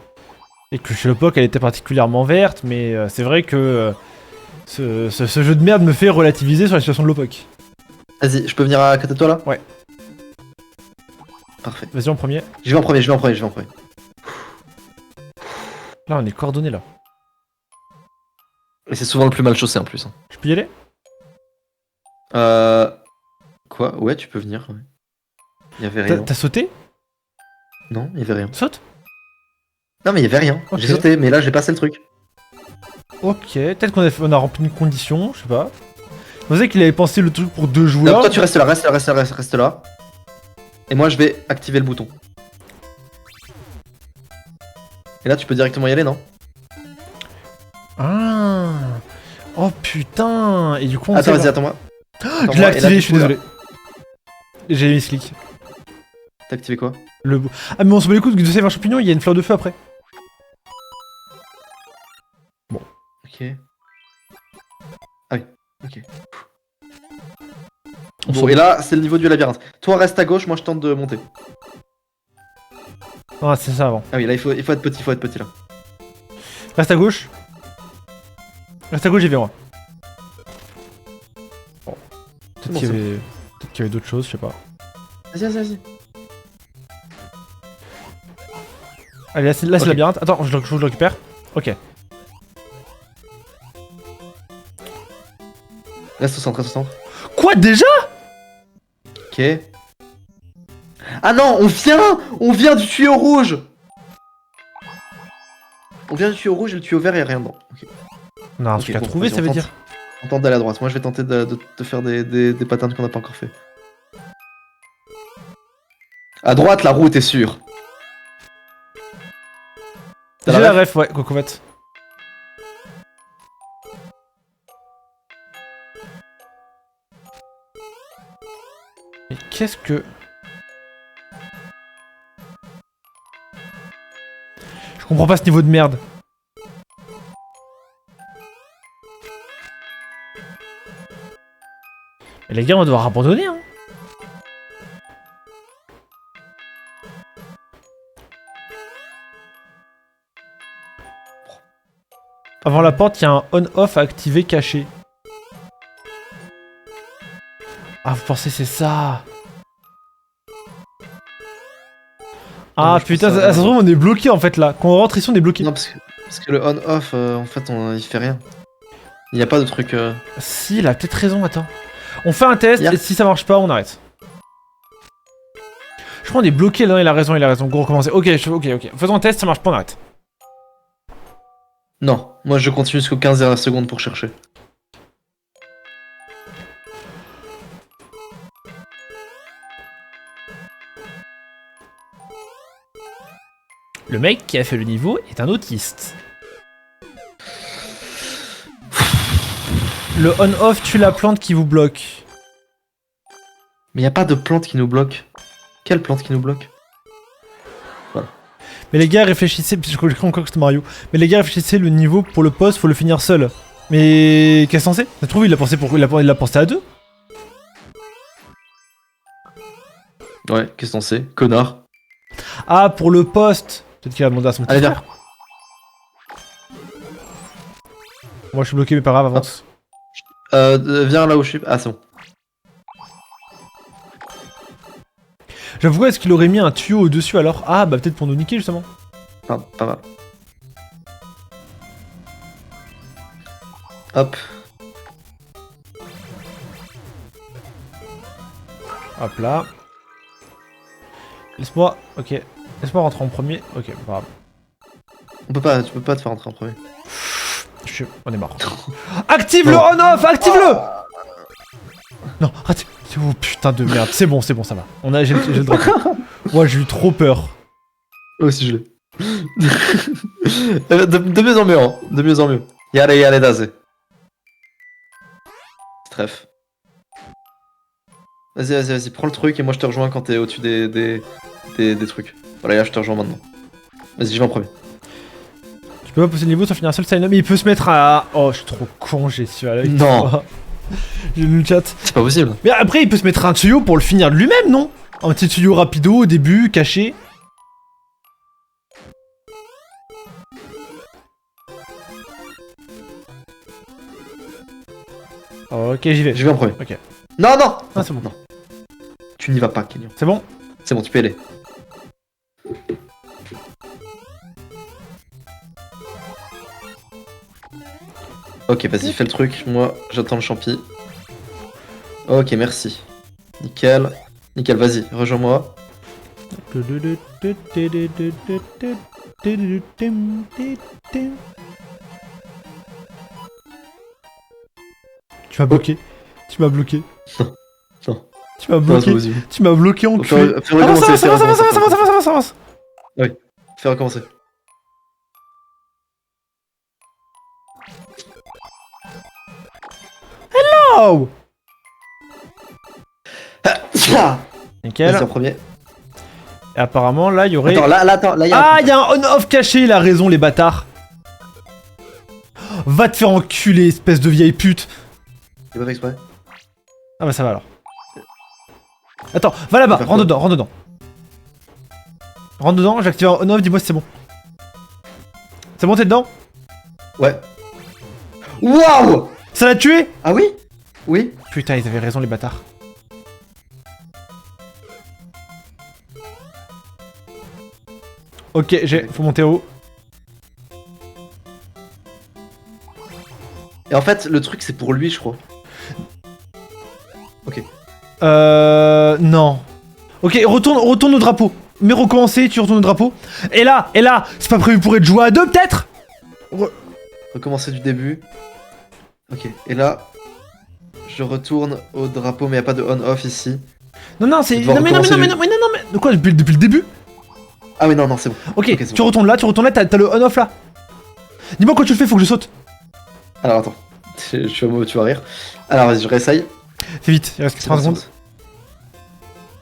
Et que chez le POC elle était particulièrement verte. Mais c'est vrai que ce jeu de merde me fait relativiser sur la situation de l'OPOC. Vas-y, je peux venir à côté de toi là? Ouais. Parfait. Vas-y en premier. Je vais en premier. Là on est coordonnés là. Et c'est souvent le plus mal chaussé en plus. Je peux y aller? Quoi? Ouais, tu peux venir. Ouais. Y'avait rien. T'as sauté? Non, y'avait rien. Saute? Non, mais y'avait rien. Ok. J'ai sauté, mais là j'ai passé le truc. Ok, peut-être qu'on a rempli une condition, je sais pas. Vous savez qu'il avait pensé le truc pour 2 joueurs. Non, toi tu restes là, reste là. Et moi je vais activer le bouton. Et là tu peux directement y aller, non? Ah. Oh putain. Et du coup on Attends, sait vas-y, pas. attends-moi. Je l'ai activé, je suis désolé. J'ai mis ce clic. T'as activé quoi? Ah mais on se bat les couilles, de save un champignon, il y a une fleur de feu après. Ok. Ah oui, ok. On Bon, s'en et là c'est le niveau du labyrinthe. Toi reste à gauche, moi je tente de monter. Ah c'est ça avant. Ah oui, là il faut être petit, là. Reste à gauche. Reste à gauche, j'y vais moi. Bon. Peut-être bon, qu'il y ça. avait... d'autres choses, je sais pas. Vas-y. Allez, là c'est Ok. le labyrinthe. Attends, je le récupère. Ok. Reste au centre. Quoi déjà? Ok. Ah non, on vient du tuyau rouge. On vient du tuyau rouge et le tuyau vert, y'a rien dedans. Ok. On a un Ok, truc à bon, trouver, vas-y, ça veut on dire. On tente d'aller à droite. Moi, je vais tenter de faire des patterns qu'on n'a pas encore fait. À droite, la route est sûre. T'as J'ai la la ref, ouais, Cocovette. Mais qu'est-ce que... Je comprends pas ce niveau de merde. Mais les gars, on va devoir abandonner, hein. Avant la porte, il y a un on-off à activer caché. Ah, vous pensez c'est ça? Ah Non, je putain, pense ça se trouve on est bloqué en fait là. Quand on rentre ici on est bloqué. Non, parce que le on-off, en fait, il fait rien. Il n'y a pas de truc... Si, il a peut-être raison, attends. On fait un test Yep. et si ça marche pas, on arrête. Je crois qu'on est bloqué là, il a raison, Go recommencer. Ok. Faisons un test, ça marche pas, on arrête. Non, moi je continue jusqu'aux 15 secondes pour chercher. Le mec qui a fait le niveau est un autiste. Le on-off tue la plante qui vous bloque. Mais il n'y a pas de plante qui nous bloque. Quelle plante qui nous bloque? Mais les gars, réfléchissez, je crois encore que c'était Mario. Mais les gars, réfléchissez, le niveau pour le poste, faut le finir seul. Mais qu'est-ce qu'on sait? Ça se trouve, il l'a pensé à deux. Ouais, qu'est-ce qu'on sait? Connard. Ah, pour le poste. Peut-être qu'il va demander à son petit Allez, frère. Moi, je suis bloqué, mais pas grave, avance. Viens là où je suis. Ah, c'est bon. J'avoue, est-ce qu'il aurait mis un tuyau au-dessus alors? Ah, bah peut-être pour nous niquer, justement. Pas mal. Hop. Hop là. Laisse-moi... Ok. Laisse-moi rentrer en premier. Ok, pas grave. Tu peux pas te faire rentrer en premier. On est mort. Active le on-off. Active-le. Non, arrête. Oh putain de merde. C'est bon, ça va. J'ai le drapeau. Moi, j'ai eu trop peur. Moi aussi, je l'ai. de mieux en mieux, hein. De mieux en mieux. Yale, daze. Stref. Vas-y, prends le truc et moi je te rejoins quand t'es au-dessus des trucs. Voilà, là je te rejoins maintenant. Vas-y, je vais en premier. Tu peux pas passer le niveau sans finir un seul sign-up, mais il peut se mettre à... Oh, je suis trop con, j'ai su à l'œil. Non. J'ai lu le chat. C'est pas possible. Mais après, il peut se mettre un tuyau pour le finir de lui-même, non? Un petit tuyau rapido au début, caché. Ok, j'y vais. Je vais en premier. Ok. Non. Ah, c'est bon. Non. Tu n'y vas pas, Kenyon. C'est bon? C'est bon, tu peux y aller. Ok, vas-y, fais le truc. Moi, j'attends le champi. Ok, merci. Nickel. Vas-y, rejoins-moi. Tu m'as bloqué. Tu m'as bloqué. Non. Tu m'as bloqué. Tu m'as bloqué en cul. Fais recommencer. Avance. Fais recommencer. Oh. Nickel. Vas-y, en premier. Et apparemment, là, il y aurait... Attends, là, y a Ah, il y a un on-off caché, il a raison, les bâtards. Va te faire enculer, espèce de vieille pute. J'ai pas fait exprès. Ah bah ça va alors. Attends, va là-bas, rentre dedans. Rentre dedans, j'active un on-off, dis-moi si c'est bon. C'est bon, t'es dedans? Ouais. Waouh! Ça l'a tué? Ah oui? Oui. Putain, ils avaient raison, les bâtards. Ok, faut monter haut. Et en fait, le truc, c'est pour lui, je crois. Ok. Non. Ok, retourne au drapeau. Mais recommencer, tu retournes au drapeau. Et là, c'est pas prévu pour être joué à deux, peut-être? Recommencer du début. Ok, et là, je retourne au drapeau, mais y a pas de on-off ici. Non, c'est... Non, mais De quoi, depuis le début? Ah oui, non, c'est bon. Ok, c'est tu bon. retournes là, t'as le on-off là. Dis-moi quand tu le fais, faut que je saute. Alors, attends. Tu vas rire. Alors, vas-y, je réessaye. Fais vite, il reste 30 secondes.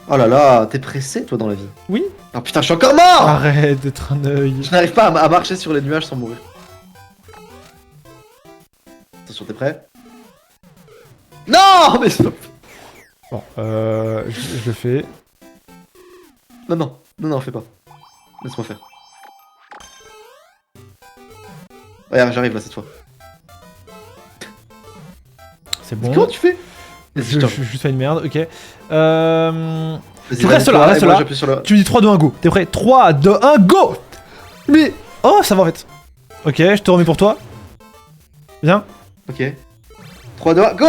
Oh là là, t'es pressé, toi, dans la vie. Oui. Oh putain, je suis encore mort! Arrête d'être un œil. Je n'arrive pas à marcher sur les nuages sans mourir. Attention, t'es prêt? Non! Mais stop! Bon, je le fais. Non, fais pas. Laisse-moi faire. Regarde, j'arrive là cette fois. C'est bon. Comment tu fais? Je juste fais une merde, ok. Vas-y, Tu restes là, reste moi, là. j'appuie sur le... Tu me dis 3, 2, 1, go. T'es prêt? 3, 2, 1, go! Mais... Oh, ça va en fait. Ok, je te remets pour toi. Viens. Ok. 3, 2, 1, go!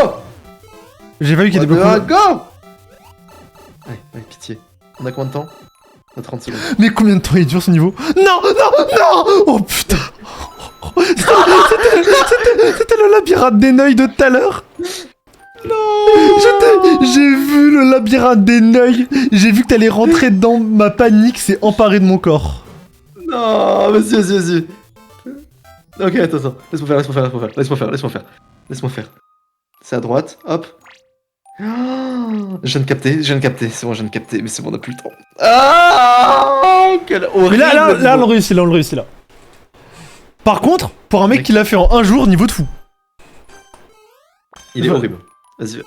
J'ai pas vu qu'il y ait des 3, 2, 1, blocs. go! Allez, pitié. On a combien de temps? On a 30 secondes. Mais combien de temps il dure ce niveau? Non! Oh putain! C'était le labyrinthe des Neuils de tout à l'heure. Non! J'ai vu le labyrinthe des Neuils. J'ai vu que t'allais rentrer dedans. Ma panique s'est emparée de mon corps. Non, vas-y. Ok, attends. Laisse-moi faire. C'est à droite, hop. Oh, Je viens de capter, c'est bon, je viens de capter, mais c'est bon, on a plus le temps. Ah, quel horrible. Mais là, on le réussit, là. Par contre, pour un mec qui l'a fait en un jour, niveau de fou. Il est horrible. Vas-y.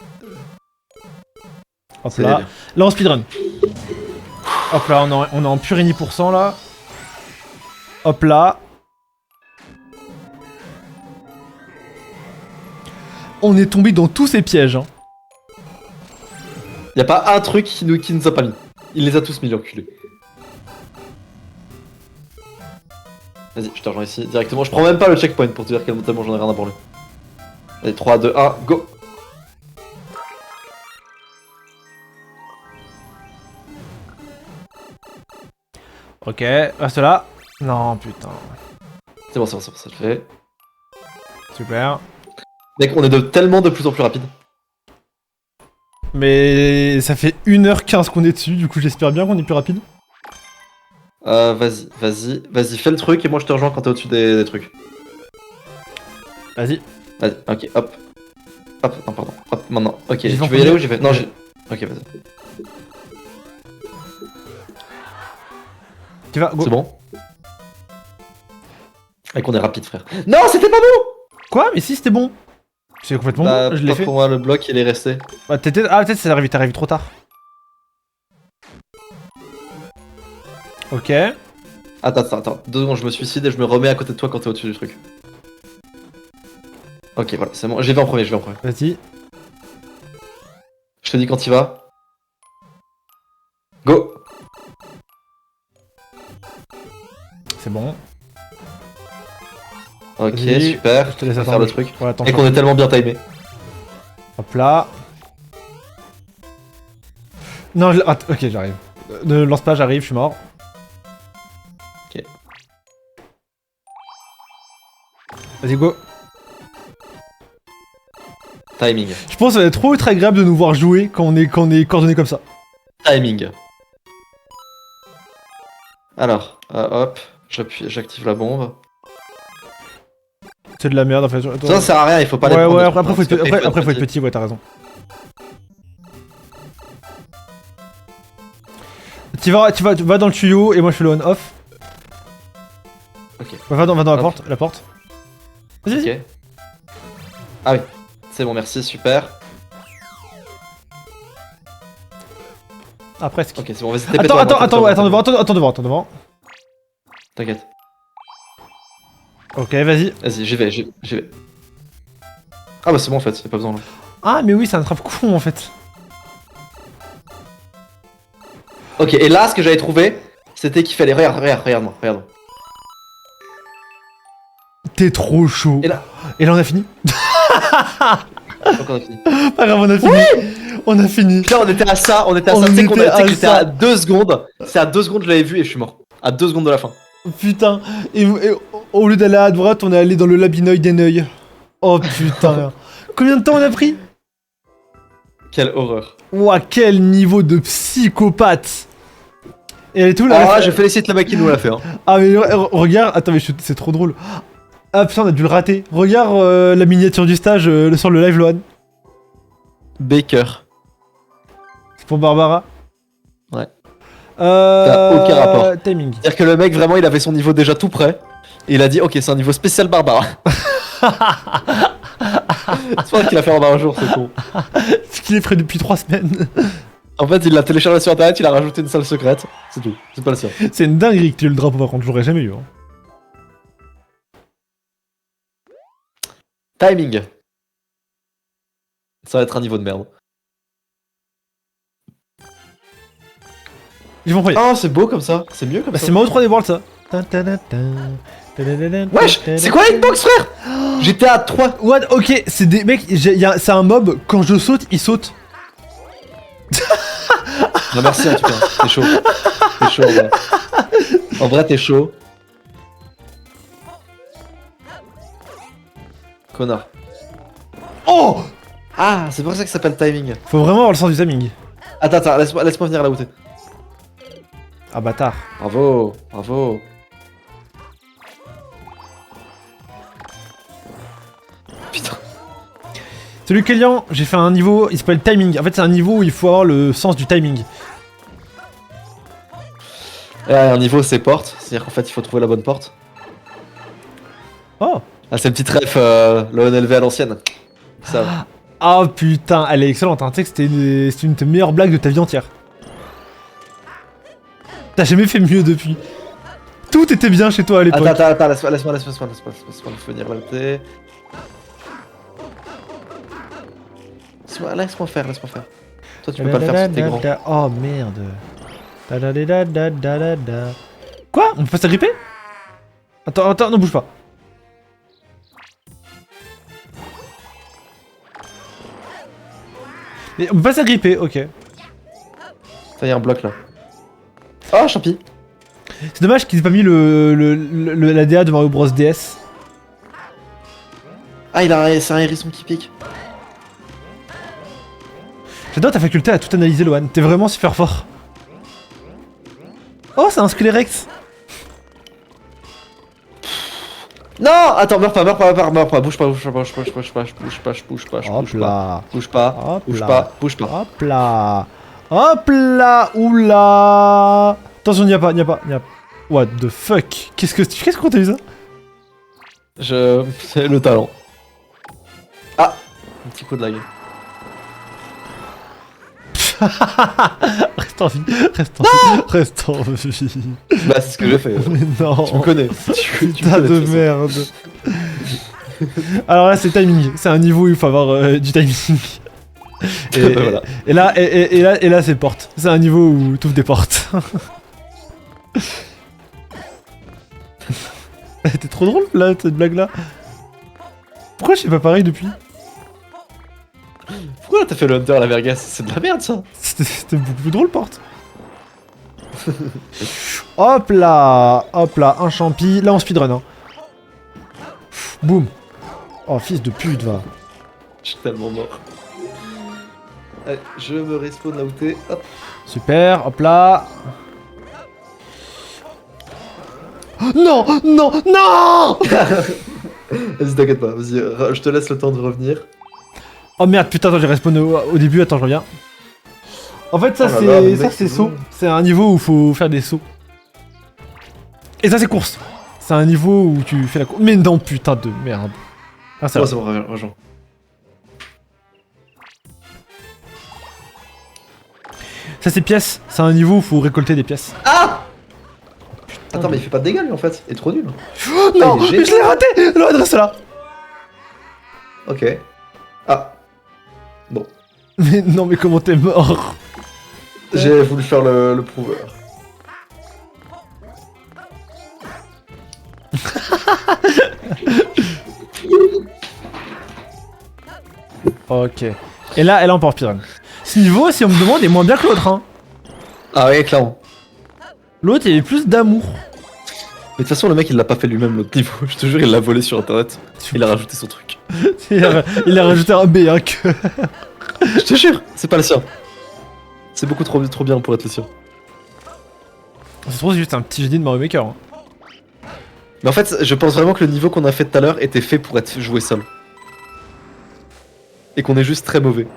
Hop là. Là, on speedrun. Hop là, on est en pur ini %, là. Hop là. On est tombé dans tous ces pièges, hein. Y'a pas un truc qui nous a pas mis. Il les a tous mis, l'enculé. Vas-y, je te rejoins ici directement. Je prends même pas le checkpoint pour te dire quel tellement j'en ai rien à branler. Allez, 3, 2, 1, go! Ok, reste là. Non, putain. C'est bon, ça le fait. Super. Mec, on est tellement de plus en plus rapide. Mais ça fait 1h15 qu'on est dessus, du coup j'espère bien qu'on est plus rapide. Vas-y, fais le truc et moi je te rejoins quand t'es au-dessus des trucs. Vas-y. Vas-y, ok, hop. Hop, non, pardon. Hop, maintenant. Ok, tu J'y vais en veux y aller premier. ou j'y vais? Non, j'ai. Ok, vas-y. Tu vas, go. C'est bon? Et qu'on est rapide, frère. Non, c'était pas bon! Quoi? Mais si, c'était bon. C'est complètement Bah, bon, je l'ai pas fait. pour moi, le bloc il est resté. Bah, peut-être c'est arrivé trop tard. Ok. Attends, 2 secondes, je me suicide et je me remets à côté de toi quand t'es au-dessus du truc. Ok, voilà, c'est bon. J'y vais en premier, Vas-y. Je te dis quand il va. Go! C'est bon. Ok, Vas-y, super. Je te laisse On va attendre faire le truc. Ouais, attends, Et qu'on est tellement bien timé. Hop là. Non, ok, j'arrive. Ne lance pas, j'arrive, je suis mort. Ok. Vas-y, go. Timing. Je pense que ça va être trop très agréable de nous voir jouer quand on est coordonnés comme ça. Timing. Alors, hop, j'active la bombe. C'est de la merde en fait. Attends. Ça sert à rien, il faut pas les Ouais, prendre. ouais, les après faut trucs, être, parce après, faut être petit. petit, ouais, t'as raison. Tu vas dans le tuyau et moi je fais le on-off. Ok. Va dans la Hop. porte. Vas-y, vas-y. Ok. Ah oui, c'est bon, merci, super. Ah, presque. Ok, c'est bon, vas-y, Attends devant. T'inquiète. Ok, vas-y. Vas-y, j'y vais. Ah bah c'est bon en fait, y'a pas besoin là. Ah, mais oui, c'est un trap con en fait. Ok, et là, ce que j'avais trouvé, c'était qu'il fallait. Regarde-moi. T'es trop chaud. Et là on a fini. Donc on a fini. Pas grave, on a fini. On a fini. Putain, on était à ça, On tu sais qu'on était à que j'étais ça. à 2 secondes. C'est à 2 secondes, je l'avais vu et je suis mort. À 2 secondes de la fin. Putain. Et au lieu d'aller à droite, on est allé dans le labyrinthe des neuils. Oh putain. Combien de temps on a pris? Quelle horreur. Ouah, quel niveau de psychopathe. Et elle est tout là. Ah, je félicite le mec qui nous l'a fait. Hein. Ah mais regarde, attends mais c'est trop drôle. Ah putain on a dû le rater. Regarde la miniature du stage sur le live Lohan. Baker. C'est pour Barbara. Ouais. Ça a aucun rapport. Timing. C'est-à-dire que le mec vraiment il avait son niveau déjà tout prêt. Et il a dit ok c'est un niveau spécial Barbara. C'est pas qu'il a fait en un jour, c'est con. Ce qu'il est prêt depuis 3 semaines. En fait il l'a téléchargé sur internet, il a rajouté une salle secrète. C'est tout, c'est pas le sien. C'est une dinguerie que tu aies eu le drapeau par contre, je l'aurais jamais eu. Hein. Timing. Ça va être un niveau de merde. Ils vont premier. Oh c'est beau comme ça, c'est mieux comme Bah ça. c'est Mao 3D World ça. Wesh, c'est quoi la hitbox frère? J'étais à 3. What? Ok, c'est des mecs, c'est un mob, quand je saute, il saute. Non merci en tout cas, t'es chaud. T'es chaud en vrai. En vrai t'es chaud. Connard. Oh! Ah, c'est pour ça que ça s'appelle timing. Faut vraiment avoir le sens du timing. Attends, laisse-moi venir là où t'es. Ah bâtard. Bravo. Putain. Salut Kélian, j'ai fait un niveau, il s'appelle timing. En fait, c'est un niveau où il faut avoir le sens du timing. Et un niveau, c'est porte. C'est-à-dire qu'en fait, il faut trouver la bonne porte. Oh. Ah, c'est une petite ref, le LV à l'ancienne. Ça. Ah putain, elle est excellente, hein. Tu sais que c'est une des meilleures blagues de ta vie entière. T'as jamais fait mieux depuis. Tout était bien chez toi à l'époque. Attends, laisse-moi finir là. Laisse-moi faire. Toi, tu peux pas le faire, c'est grand. Oh merde. Quoi? On peut pas s'agripper? Attends, ne bouge pas. Mais on peut pas s'agripper, ok. Ça y a un bloc là. Oh, champi. C'est dommage qu'ils aient pas mis la DA de Mario Bros DS. Ah, c'est un hérisson qui pique. J'adore ta faculté à tout analyser, Lohan. T'es vraiment super fort. Oh, c'est un Squelerex. Non, attends, meurs pas. Bouge pas. Hop là. Hop là. Oula. Attention, n'y a pas. What the fuck? Qu'est-ce qu'on t'a eu ça? C'est le talent. Ah, un petit coup de lag. Reste en vie. Bah, c'est ce que j'ai fait. Mais non. Tu me connais. Putain de merde. Alors là, c'est timing. C'est un niveau où il faut avoir du timing. Voilà. Et là, c'est porte. C'est un niveau où t'ouvres des portes. T'es trop drôle là, cette blague là. Pourquoi je fais pas pareil depuis? Pourquoi t'as fait le Hunter à la Vergas? C'est de la merde ça. C'était beaucoup plus drôle, porte. Hop là, un champi. Là, on speedrun. Hein. Boum. Oh, fils de pute, va. Je suis tellement mort. Allez, je me respawn là où t'es. Hop. Super, hop là. Non. Vas-y, t'inquiète pas. Vas-y, je te laisse le temps de revenir. Oh merde, putain, attends, j'ai respawn au début. Attends, je reviens. En fait, ça, Oh là là, le c'est mec, c'est c'est saut. bon. C'est un niveau où faut faire des sauts. Et ça, c'est course. C'est un niveau où tu fais la course. Mais non, putain de merde. Ah, ça Oh, va. c'est bon, rejoins. Ça, c'est pièces. C'est un niveau où faut récolter des pièces. Ah! Attends, mais il fait pas de dégâts lui en fait. Il est trop nul. Oh non, il est mais je l'ai raté. L'autre reste là. Ok. Ah. Bon. Mais non, mais comment t'es mort? J'ai voulu faire le prouveur. Ok. Et là, on peut speedrun. Ce niveau, si on me demande, est moins bien que l'autre. Hein. Ah ouais, clairement. L'autre, il y avait plus d'amour. Mais de toute façon, le mec il l'a pas fait lui-même l'autre niveau. Je te jure, il l'a volé sur internet. Il a rajouté son truc. Il a rajouté un B, hein, que... Je te jure, c'est pas le sien. C'est beaucoup trop bien pour être le sien. Ça se trouve, c'est juste un petit génie de Mario Maker. Hein. Mais en fait, je pense vraiment que le niveau qu'on a fait tout à l'heure était fait pour être joué seul. Et qu'on est juste très mauvais.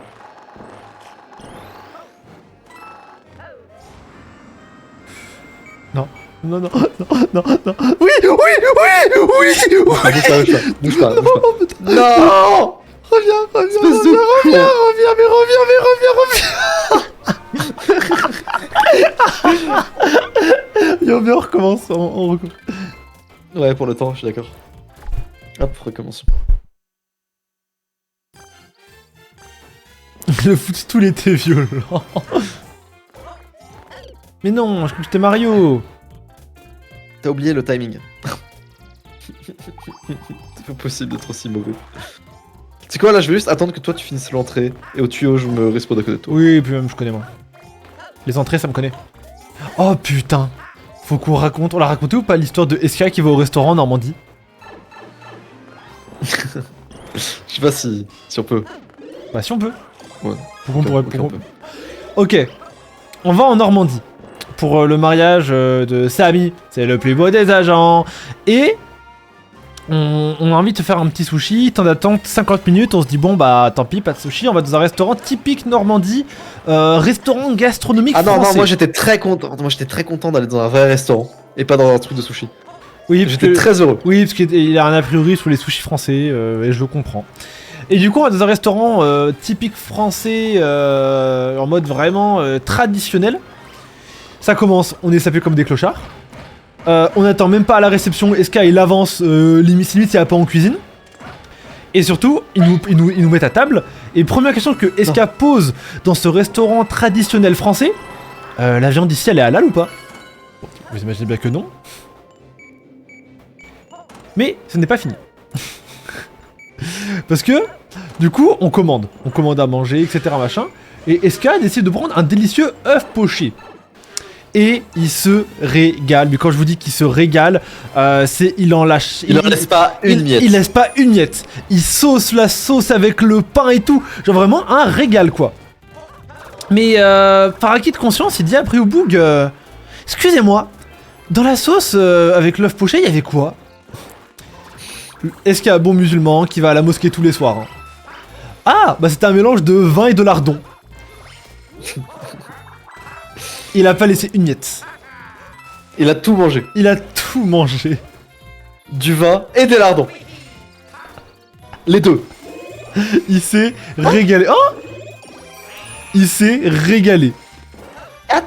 Non. Oui. Bouge pas. Non. Reviens. Espèce de Reviens, on recommence. On recommence. Ouais, pour le temps, je suis d'accord. Hop, recommençons. Le footstool était violent. Mais non, je crois que c'était Mario. T'as oublié le timing. C'est pas possible d'être aussi mauvais. C'est quoi là, je vais juste attendre que toi tu finisses l'entrée et au tuyau je me respawn à côté de toi. Oui, et puis même je connais moi. Les entrées, ça me connaît. Oh putain. Faut qu'on raconte. On l'a raconté ou pas l'histoire de SK qui va au restaurant en Normandie? Je sais pas si on peut. Bah si on peut. Ouais. Pourquoi on pourrait Ok, on peut. Ok. On va en Normandie. Pour le mariage de Samy. C'est le plus beau des agents. Et On a envie de te faire un petit sushi, temps d'attente 50 minutes, on se dit bon bah tant pis, pas de sushi, on va dans un restaurant typique Normandie, restaurant gastronomique Ah non, français. non, moi j'étais très content. Moi j'étais très content d'aller dans un vrai restaurant et pas dans un truc de sushi. Oui, parce J'étais que- très heureux. Oui, parce qu'il a un a priori sur les sushis français, et je le comprends. Et du coup, on va dans un restaurant typique français, en mode vraiment traditionnel. Ça commence, on est sapé comme des clochards. On attend même pas à la réception, Eska il avance, limite il y a pas en cuisine. Et surtout, ils nous mettent à table. Et première question que Eska pose dans ce restaurant traditionnel français, la viande ici elle est halal ou pas? Vous imaginez bien que non. Mais ce n'est pas fini. Parce que, du coup, on commande à manger, etc. machin. Et Eska décide de prendre un délicieux œuf poché. Et il se régale. Mais quand je vous dis qu'il se régale, c'est il en lâche. Il en laisse pas une miette. Il laisse pas une miette. Il sauce la sauce avec le pain et tout. Genre vraiment un régal quoi. Mais par acquis de conscience, il dit après au boug, excusez-moi, dans la sauce avec l'œuf poché, il y avait quoi? Est-ce qu'il y a un bon musulman qui va à la mosquée tous les soirs hein? Ah, bah c'était un mélange de vin et de lardon. Il a pas laissé une miette. Il a tout mangé. Il a tout mangé. Du vin et des lardons. Les deux. Il s'est régalé. Oh, il s'est régalé. 4.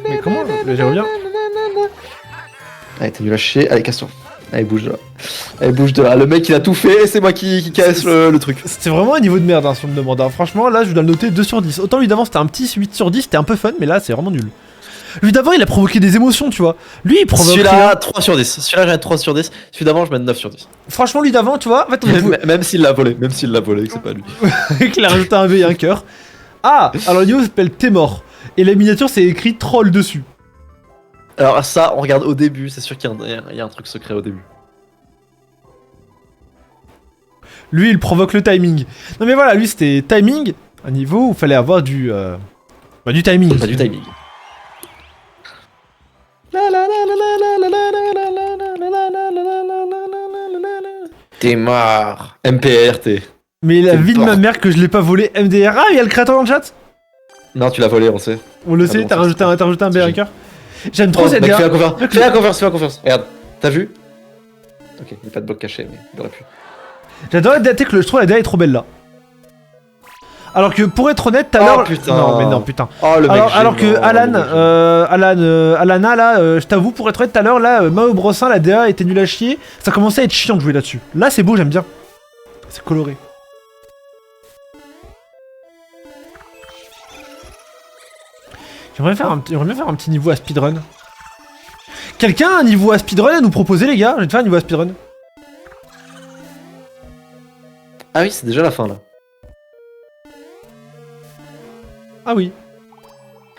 Mais comment? Mais j'aimerais bien. Allez, t'es nul à chier. Allez, casse-toi. Allez, bouge de là. Allez, bouge de là. Le mec, il a tout fait et c'est moi qui casse le truc. C'était vraiment un niveau de merde, hein, si on me demande. Hein. Franchement, là, je dois le noter 2 sur 10. Autant lui d'avant, c'était un petit 8 sur 10, c'était un peu fun, mais là, c'est vraiment nul. Lui d'avant, il a provoqué des émotions, tu vois. Lui, il provoque. Celui-là, 3 sur 10. Celui-là, j'ai 3 sur 10. Celui d'avant, je mets 9 sur 10. Franchement, lui d'avant, tu vois. En fait, on pouvait... Même s'il l'a volé. Même s'il l'a volé, que c'est pas lui. qu'il a rajouté un V et un cœur. Ah, alors le niveau s'appelle T'es mort. Et la miniature, c'est écrit troll dessus. Alors, ça, on regarde au début. C'est sûr qu'il y a un truc secret au début. Lui, il provoque le timing. Non, mais voilà, lui, c'était timing. Un niveau où il fallait avoir du. Bah, du timing. Pas du timing. T'es mort. MPRT. Mais la T'es vie de ma mort. mère que je l'ai pas volé MDR. Ah, il y a le créateur dans le chat. Non, tu l'as volé, on sait. On le Ah sait, bon, t'as ça, rajouté un B et un c'est cœur. J'aime trop Oh, cette mec, gars. fais la confiance. Fais la confiance, fais la confiance. Regarde, t'as vu? Ok, il n'y a pas de bloc caché, mais il aurait pu. J'adore la DA, que je trouve la DA est trop belle là. Alors que pour être honnête, tout à Oh, l'heure. putain. Non, mais non, putain. Oh, le mec. Alors que gênant, Alan, le mec Alana là, je t'avoue, pour être honnête, tout à l'heure, là, Mao Brossin, la DA était nulle à chier. Ça commençait à être chiant de jouer là-dessus. Là, c'est beau, j'aime bien. C'est coloré. J'aimerais bien faire un petit niveau à speedrun. Quelqu'un a un niveau à speedrun à nous proposer, les gars? Je vais te faire un niveau à speedrun. Ah oui, c'est déjà la fin là. Ah oui.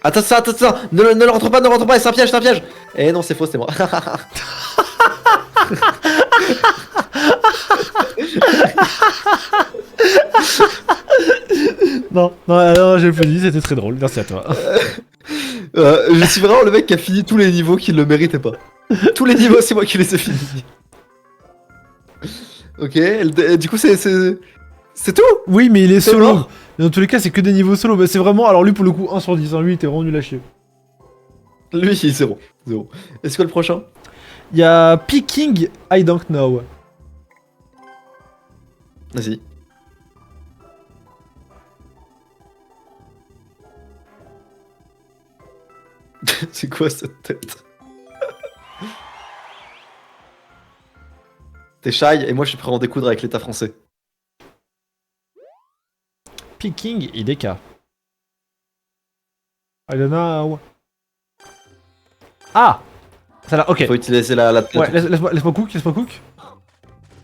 Attends, ne rentre pas, c'est un piège. Eh non, c'est faux, c'est moi. Non, j'ai applaudi, c'était très drôle, merci à toi. Je suis vraiment le mec qui a fini tous les niveaux qui ne le méritaient pas. Tous les niveaux, c'est moi qui les ai finis. Ok, du coup, c'est tout. Oui, mais il est C'est solo. mort. Mais dans tous les cas, c'est que des niveaux solo. Bah, c'est vraiment, alors lui pour le coup, 1 sur 10, hein. Lui il était vraiment nul à chier. Lui, il est 0. Est-ce que le prochain? Il y a Picking I Don't Know. Vas-y. C'est quoi cette tête? T'es shy et moi je suis prêt à en découdre avec l'état français. Picking IDK. I don't know. Ah, ça là, ok. Faut utiliser la Ouais, laisse-moi cook.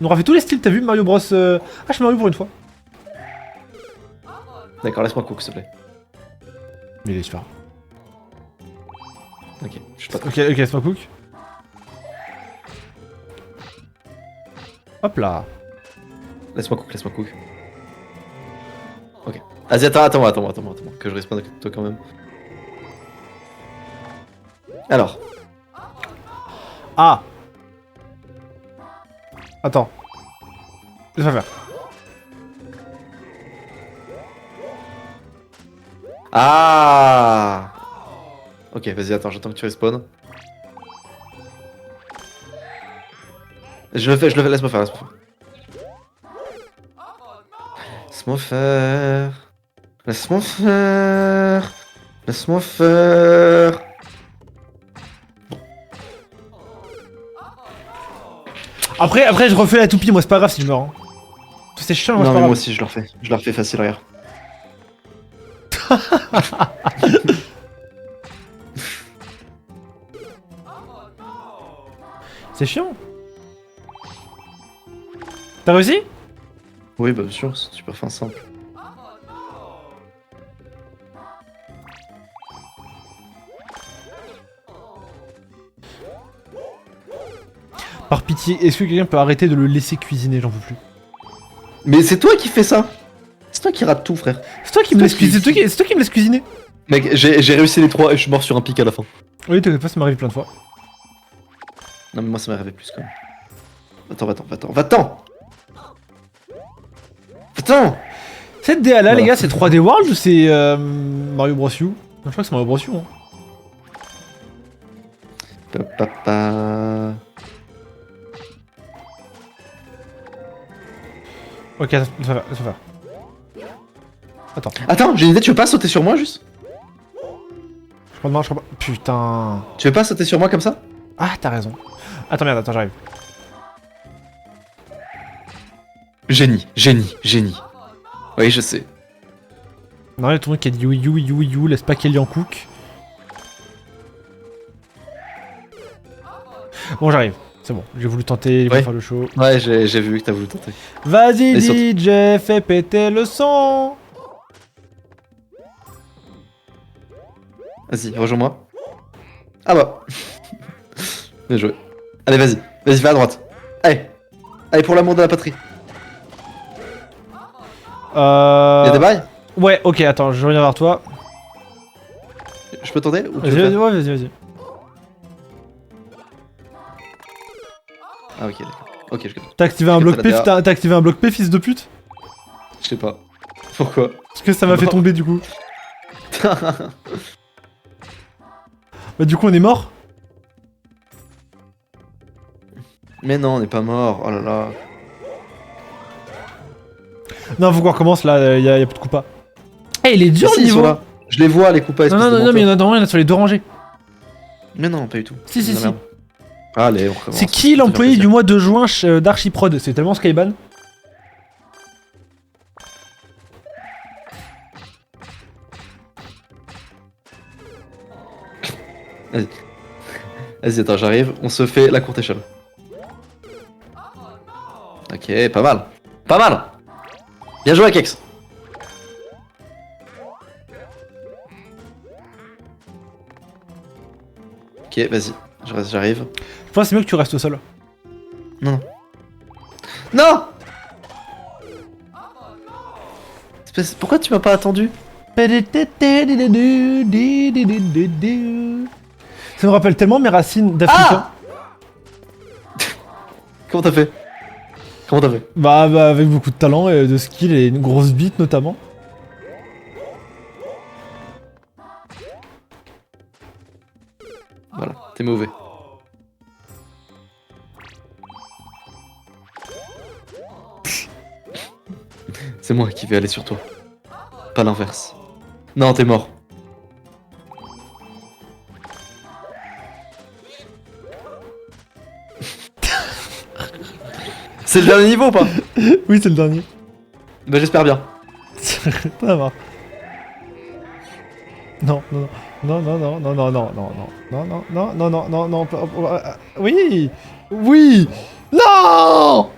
On aura fait tous les styles, t'as vu Mario Bros. Ah, je suis Mario pour une fois. D'accord, laisse-moi cook s'il te plaît. Mais il est super. Ok, je suis pas Ok, laisse-moi cook. Hop là. Laisse-moi cook. Ok. Vas-y, attends, que je respawn avec toi quand même. Alors. Ah. Attends. Laisse-moi faire. Ah. Ok, vas-y, attends, j'attends que tu respawns. Je le fais, laisse-moi faire, laisse-moi faire. Laisse-moi faire. Laisse-moi faire. Après, je refais la toupie, moi, c'est pas grave si je meurs. Hein. C'est chiant, moi, Non, c'est mais pas moi grave. aussi, je le refais. Je le refais facile, regarde. C'est chiant. T'as réussi? Oui, bah, bien sûr, c'est super fin, simple. Par pitié, est-ce que quelqu'un peut arrêter de le laisser cuisiner? J'en peux plus. Mais c'est toi qui fais ça. C'est toi qui rate tout, frère. C'est toi qui me laisse cuisiner. C'est toi qui me laisse cuisiner. Mec, j'ai réussi les 3 et je suis mort sur un pic à la fin. Oui, t'inquiète pas, ça m'est arrivé plein de fois. Non, mais moi, ça m'est arrivé plus quand même. Va-t'en. Cette DA là, Voilà. les gars, c'est 3D World ou c'est Mario Bros U? Je crois que c'est Mario Bros U. Hein. Papa. Ok, laisse-moi faire. Attends, Attends, j'ai une idée, tu veux pas sauter sur moi juste? je crois de je crois pas. Putain. Tu veux pas sauter sur moi comme ça? Ah, t'as raison. Attends, merde, attends, j'arrive. Génie. Oui, je sais. Non, il y a ton truc qui a dit you, laisse pas Kelly en cook. Bon, j'arrive. C'est bon, j'ai voulu tenter, j'ai voulu Ouais. faire le show. Ouais, j'ai vu que t'as voulu tenter. Vas-y, Et saute. DJ, fais péter le son. Vas-y, rejoins-moi. Ah bah. Bien joué. Allez, vas-y, va à droite. Allez, pour l'amour de la patrie. Y'a des bails? Ouais, ok, attends, je reviens vers toi. Je peux t'aider ou tu Vas-y, veux vas-y, faire ouais, vas-y. Ah, ok, d'accord. Ok, je capte. T'as activé un Je bloc capte P, la DA. t'as activé un bloc P, fils de pute? Je sais pas. Pourquoi? Parce que ça m'a fait Non. tomber du coup. Bah, du coup, on est mort? Mais non, on n'est pas mort. Oh là là. Non, faut qu'on recommence là, y a plus de coupa. Eh, il est dur Ah, si, le ils sont niveau! là. Je les vois, les coupas. Non, non, mais il y en a dans rien, sur les deux rangées. Mais non, pas du tout. Si, si, Ah, si. merde. Allez, on recommence. C'est qui l'employé du mois de juin d'Archiprod? C'est tellement Skyban. Vas-y, attends, j'arrive. On se fait la courte échelle. Ok, pas mal. Pas mal. Bien joué, Kex. Ok, vas-y. J'arrive. Je pense que c'est mieux que tu restes au sol. Non, non. Non! Pourquoi tu m'as pas attendu? Ça me rappelle tellement mes racines d'Africain. Comment t'as fait? Bah, avec beaucoup de talent et de skill et une grosse bite notamment. Voilà, t'es mauvais. C'est moi qui vais aller sur toi. Pas l'inverse. Non, t'es mort. C'est le dernier niveau ou pas? Oui, c'est le dernier. Bah j'espère bien. T'en as marre. Non, non, non, non, non, non, non, non, non, non, non, non, non, non, non, non, oui, oui, non.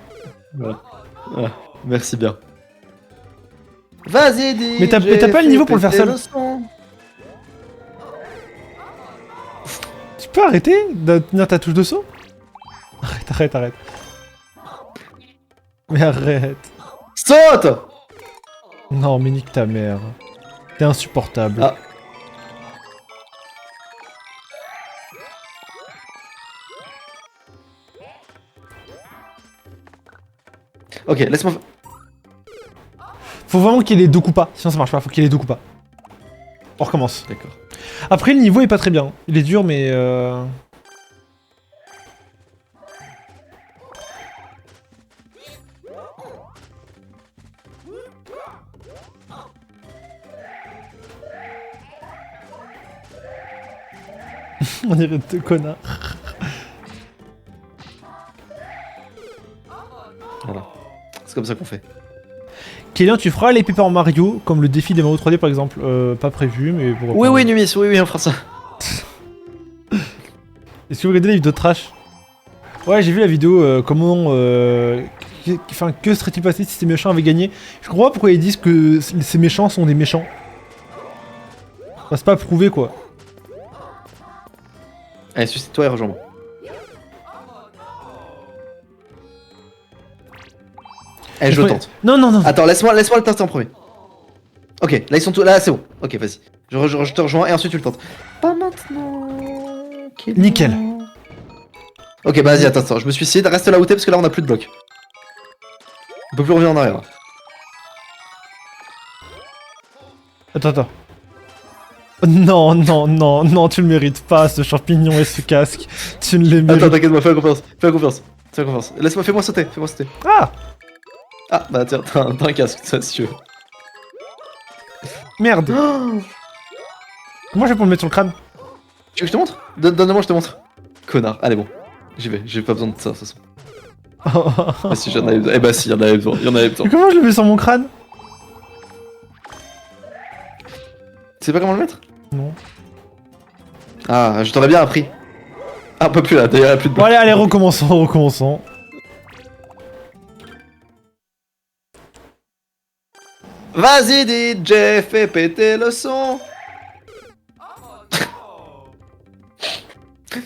Voilà. Ah, merci bien. Vas-y, dis. Mais t'as pas le niveau pour le faire seul. Tu peux arrêter de tenir ta touche de saut? Arrête. Mais arrête. Saute! Non, mais nique ta mère. T'es insupportable. Ah. Ok, laisse-moi... Faut vraiment qu'il y ait les deux coups pas, sinon ça marche pas, faut qu'il y ait les deux coups pas. On recommence. D'accord. Après, le niveau est pas très bien. Il est dur, mais on dirait deux connards. Voilà. C'est comme ça qu'on fait. Kélian, tu feras les Paper Mario, comme le défi des Mario 3D par exemple. Pas prévu, mais pourquoi Oui, pas. oui, Numis, oui, oui, on fera ça. Est-ce que vous regardez la vidéo de Trash? Ouais, j'ai vu la vidéo, comment... Enfin, que serait-il passé si ces méchants avaient gagné? Je comprends pas pourquoi ils disent que ces méchants sont des méchants. Enfin, c'est pas prouvé, quoi. Allez, suicide-toi et rejoins-moi. Eh, je le tente. Non, non, non. Attends, laisse-moi le tenter en premier. Ok, là ils sont tous... Là, c'est bon. Ok, vas-y. Je te rejoins et ensuite tu le tentes. Pas maintenant. Nickel. Ok, bah vas-y, attends, je me suicide. Reste là où t'es parce que là on a plus de blocs. On peut plus revenir en arrière. Attends. Non, non, non, non, tu le mérites pas, ce champignon et ce casque. Tu ne les mérites Attends, t'inquiète-moi, fais-moi confiance. Fais-moi confiance. Fais-moi confiance. Laisse-moi, fais-moi sauter. Ah! Ah, bah tiens, t'as un casque, ça, si tu veux. Merde! Comment je fais pour le mettre sur le crâne? Tu veux que je te montre? Donne-moi, je te montre. Connard, allez bon. J'y vais, j'ai pas besoin de ça, de toute façon. Ah, si j'en avais besoin. Eh bah si, y'en avait besoin, Mais comment je le mets sur mon crâne? Tu sais pas comment le mettre? Non. Ah, je t'aurais bien appris. Ah, on peut plus là, d'ailleurs, y'a plus de Bon, allez, recommençons. Vas-y DJ, fais péter le son. Ah,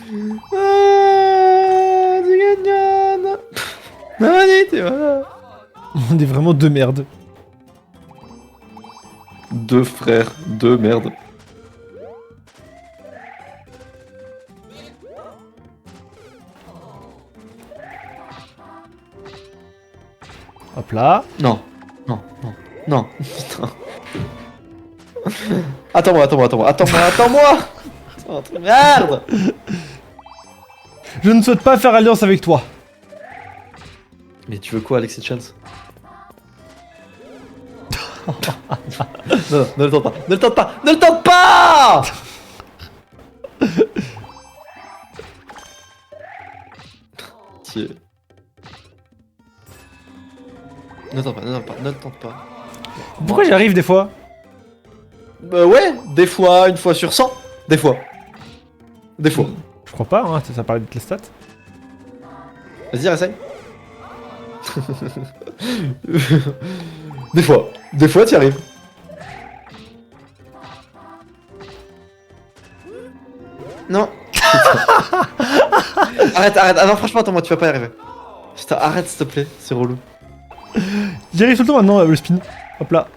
du gagnant. Vas-y, t'es voilà. On est vraiment deux merdes. Deux frères, deux merdes. Hop là. Non. Attends-moi. Merde. Je ne souhaite pas faire alliance avec toi. Mais tu veux quoi, Alexis Chance? Non, ne le tente pas. Tiens. Ne le tente pas. Pourquoi j'y arrive des fois? Bah ouais, des fois, une fois sur 100. Des fois. Je crois pas, hein, ça paraît d'être les stats. Vas-y, essaye. Des fois, t'y arrives. Non. Arrête. Ah non, franchement, attends-moi, tu vas pas y arriver. Putain, arrête, s'il te plaît, c'est relou. J'y arrive tout le temps maintenant, le spin. Hop là.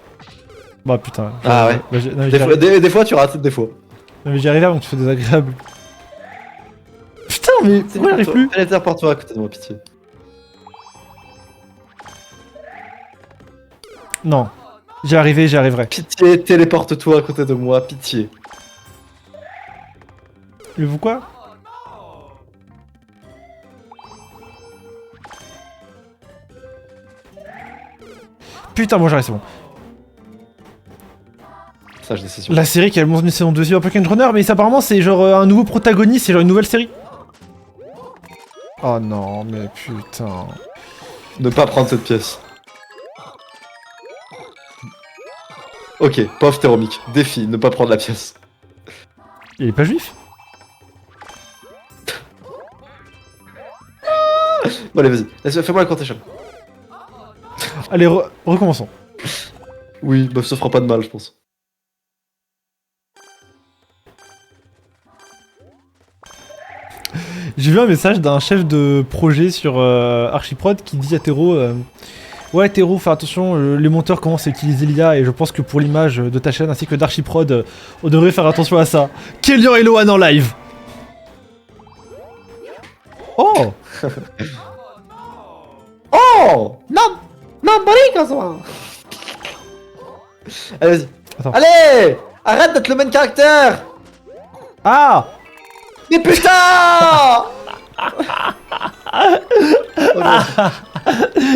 Bah putain. Ah ouais. Bah, non, mais Des fois, tu rates, des fois. Non, mais j'y arrive avant que tu fais désagréable. Putain, mais pourquoi j'arrive plus? Téléporte-toi à côté de moi, pitié. Non. J'y arriverai. Pitié, téléporte-toi à côté de moi, pitié. Mais pourquoi? Putain, bon, j'arrive, c'est bon. Sage décision. La série qui a une saison 2 sur Pokémon Runner, mais apparemment c'est genre un nouveau protagoniste, c'est genre une nouvelle série. Oh non, mais putain. Ne pas prendre cette pièce. Ok, pauvre Téromique. Défi, ne pas prendre la pièce. Il est pas juif? Bon allez, vas-y. Fais-moi la courte échelle. Allez, recommençons. Oui, bah ça fera pas de mal, je pense. J'ai vu un message d'un chef de projet sur Archiprod qui dit à Tero ouais Tero, fais attention, les monteurs commencent à utiliser l'IA et je pense que pour l'image de ta chaîne ainsi que d'Archiprod, on devrait faire attention à ça. Kélian et Lohan en live. Oh. Oh non. Allez, vas-y. Attends. Allez! Arrête d'être le main caractère! Ah! Mais putain!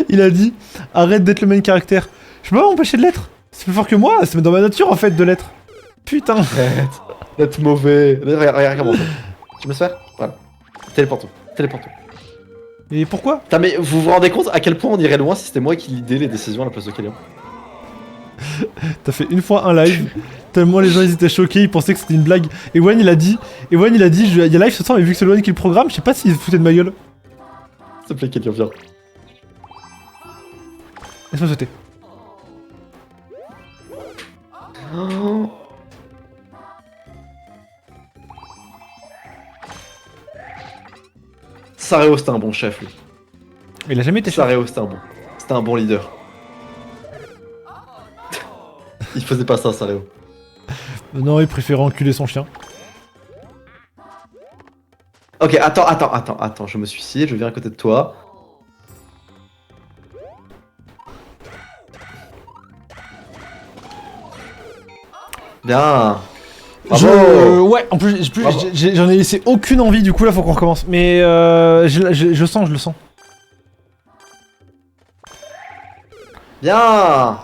Il a dit arrête d'être le main caractère. Je peux pas m'empêcher de l'être. C'est plus fort que moi, c'est dans ma nature en fait de l'être. Putain. Arrête d'être mauvais. Regarde comment on fait. Tu me laisses faire? Voilà. Téléporte-toi. Téléporte-toi. Et pourquoi? Putain, mais vous vous rendez compte à quel point on irait loin si c'était moi qui lidais les décisions à la place de Kélian? T'as fait une fois un live, tellement les gens ils étaient choqués, ils pensaient que c'était une blague. Et Wen il a dit, il y a live ce soir, mais vu que c'est Wen qui le programme, je sais pas s'il se foutait de ma gueule. S'il te plaît, Kélian, viens. Laisse-moi sauter. Oh. Sareo, c'était un bon chef, lui. Il a jamais été chef. Sareo, c'était un bon leader. Il faisait pas ça, Sareo. Non, il préférait enculer son chien. Ok, attends, je me suicide, je viens à côté de toi. Bien. Bravo. Ouais, en plus, Bravo. j'en ai laissé aucune envie, du coup là faut qu'on recommence. Mais je le sens. Bien.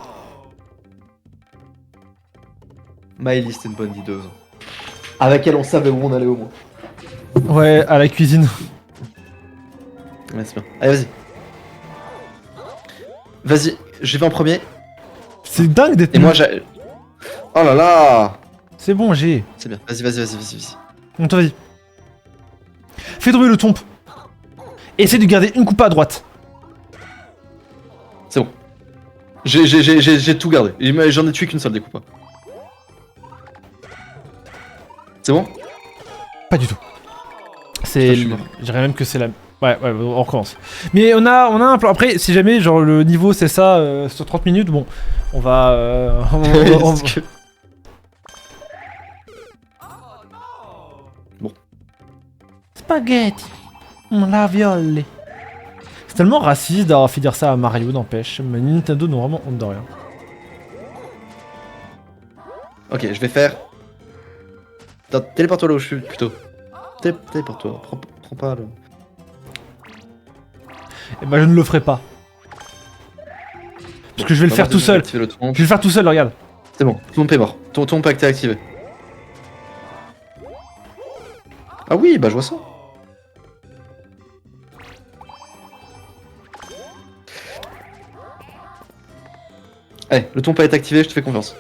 Maëlys, c'était une bonne leaduse. Avec elle, on savait où on allait au moins. Ouais, à la cuisine. Ouais, c'est bien. Allez, vas-y. Vas-y, je vais en premier. C'est dingue d'être Et nul. moi, j'ai... Oh là là. C'est bon, j'ai. C'est bien. Vas-y. Bon, toi, vas-y. Fais tomber le tombe. Essaye de garder une coupe à droite. C'est bon. J'ai tout gardé. J'en ai tué qu'une seule des coupes. C'est bon? Pas du tout. Putain, C'est. je suis mort. Je dirais même que c'est la. Ouais, on recommence. Mais on a un plan. Après, si jamais, genre, le niveau c'est ça sur 30 minutes, bon, on va. Est-ce que- Spaghetti. La viole. C'est tellement raciste d'avoir fait dire ça à Mario, n'empêche. Mais Nintendo n'ont vraiment honte de rien. Ok, je vais faire... Attends, téléporte-toi là où je suis, plutôt. Téléporte-toi, prends pas le... Et bah, je ne le ferai pas. Parce que je vais le faire tout seul. Activer le tronc. Je vais le faire tout seul, regarde. C'est bon, ton est mort. Ton pacte est activé. Ah oui, bah je vois ça. Allez, le ton est activé, je te fais confiance.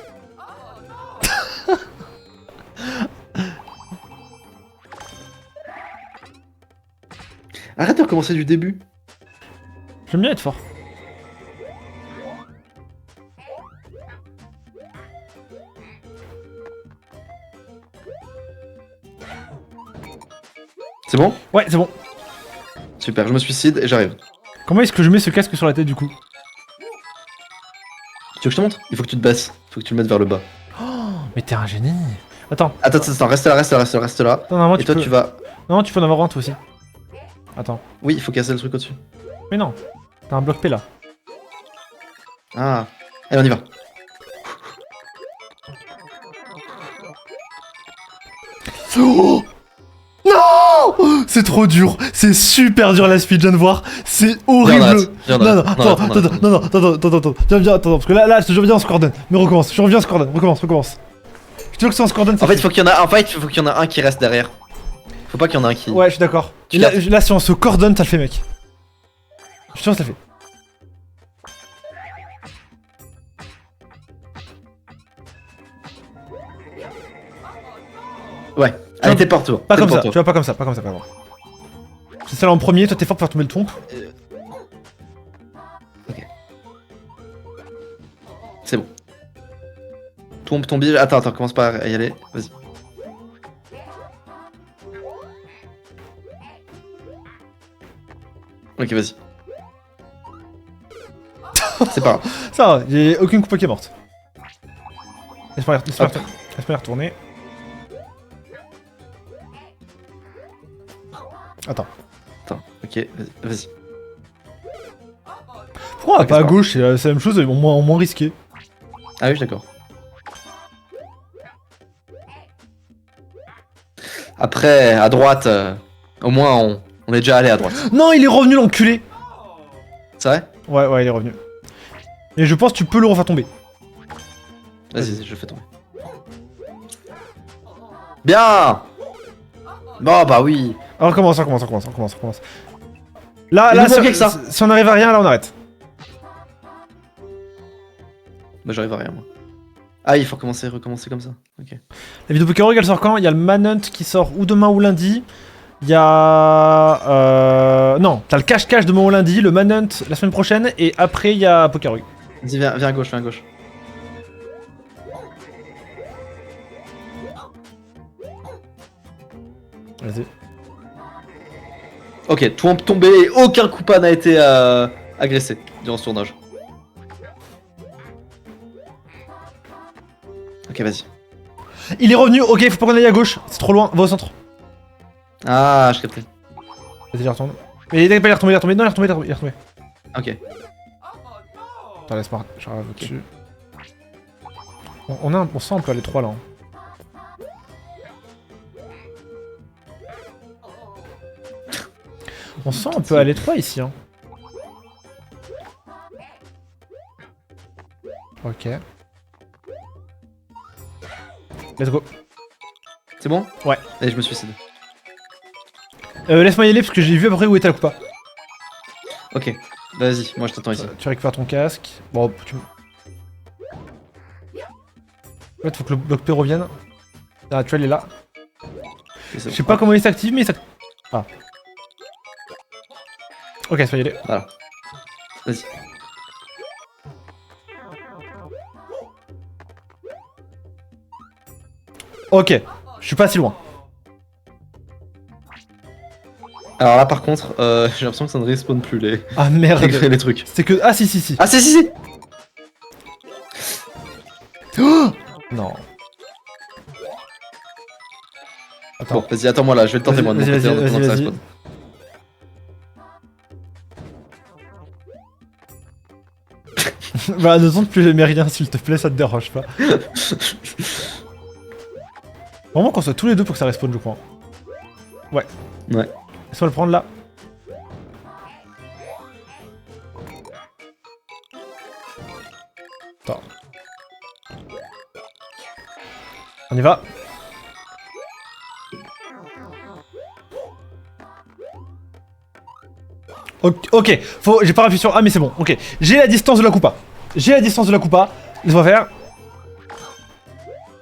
Arrête de recommencer du début. J'aime bien être fort. C'est bon? Ouais, c'est bon. Super, je me suicide et j'arrive. Comment est-ce que je mets ce casque sur la tête du coup? Tu veux que je te montre? Il faut que tu te baisses. Il faut que tu le mettes vers le bas. Mais t'es un génie. Attends. Attends, reste là. Non, moi, Et toi, tu vas... Non, tu peux en avoir un toi aussi. Attends. Oui, il faut casser le truc au-dessus. Mais non. T'as un bloc P là. Ah. Allez, on y va. Oh non! C'est trop dur. C'est super dur la speed, je viens de voir. C'est horrible. Viens, Non, non, arrête. attends. Viens, attends, parce que là, je te jure, viens, on se coordonne. Mais recommence, je reviens, on se coordonne. Recommence. Je te jure que si on se coordonne, En fait, il faut qu'il y en a un qui reste derrière. Faut pas qu'il y en a un qui... Ouais, je suis d'accord. Tu Là, si on se coordonne, ça le fait, mec. Je te jure, ça le fait. Ouais. Allez, téléporte-toi. Pas comme ça, tu Téléporte-toi. vois, pas comme ça, pas moi. C'est celle en premier, toi t'es fort pour faire tomber le trompe. Ok. C'est bon. Ton billet... Attends, commence pas à y aller. Vas-y. Ok, vas-y. C'est pas grave. Ça va, j'ai aucune coupe qui est morte. Laisse-moi y retourner. Attends. Attends, ok, vas-y. Pourquoi Ok, pas à c'est pas gauche, c'est la même chose, en moins risqué. Ah oui, d'accord. Après, à droite, au moins on est déjà allé à droite. Non, il est revenu l'enculé. C'est vrai? Ouais, il est revenu. Et je pense que tu peux le refaire tomber. Vas-y, je le fais tomber. Bien! Bon, bah oui. Alors recommence. Là, Il là, nous manquait que ça. si on arrive à rien, là on arrête. Bah j'arrive à rien, moi. Ah, il faut recommencer comme ça. Ok. La vidéo Pokerog elle sort quand? Il y a le Manhunt qui sort ou demain ou lundi. Il y a... Non, t'as le cache-cache demain ou lundi, le Manhunt la semaine prochaine, et après il y a Pokerog. Vas-y, viens à gauche, viens à gauche. Vas-y. Ok, tout tombé et aucun coupa n'a été agressé durant ce tournage. Ok, vas-y. Il est revenu, ok, faut pas qu'on aille à gauche, c'est trop loin, va au centre. Ah, je captais. Vas-y, il retourne. Mais il est retombé, non, il est retombé. Ok. Attends, laisse-moi, j'arrive au-dessus. On sent un peu les trois là. Hein. On sent un peu à l'étroit ici. Hein. Ok. Let's go. C'est bon? Ouais. Allez, je me suicide. Laisse-moi y aller parce que j'ai vu à peu près où était la coupa. Ok. Vas-y, moi je t'attends ici. Tu récupères ton casque. Bon, tu... En fait, faut que le bloc P revienne. Ah, tu vois, il est là. Je sais pas comment il s'active, mais il s'active. Ah. Ok, soyez les. Voilà. Vas-y. Ok, je suis pas si loin. Alors là, par contre, j'ai l'impression que ça ne respawn plus les, Ah merde. les trucs. C'est que. Ah si. Ah, si. Non. Bon, Attends. vas-y, attends-moi là, je vais le tenter moi de mon côté en attendant que ça respawn. Bah, ne tente plus jamais rien, s'il te plaît, ça te dérange pas. Vraiment qu'on soit tous les deux pour que ça respawn, je crois. Ouais. Ouais. Laisse-moi le prendre là. Attends. On y va. Ok, j'ai pas appuyé sur A mais c'est bon, ok. J'ai la distance de la coupa. Laisse-moi faire.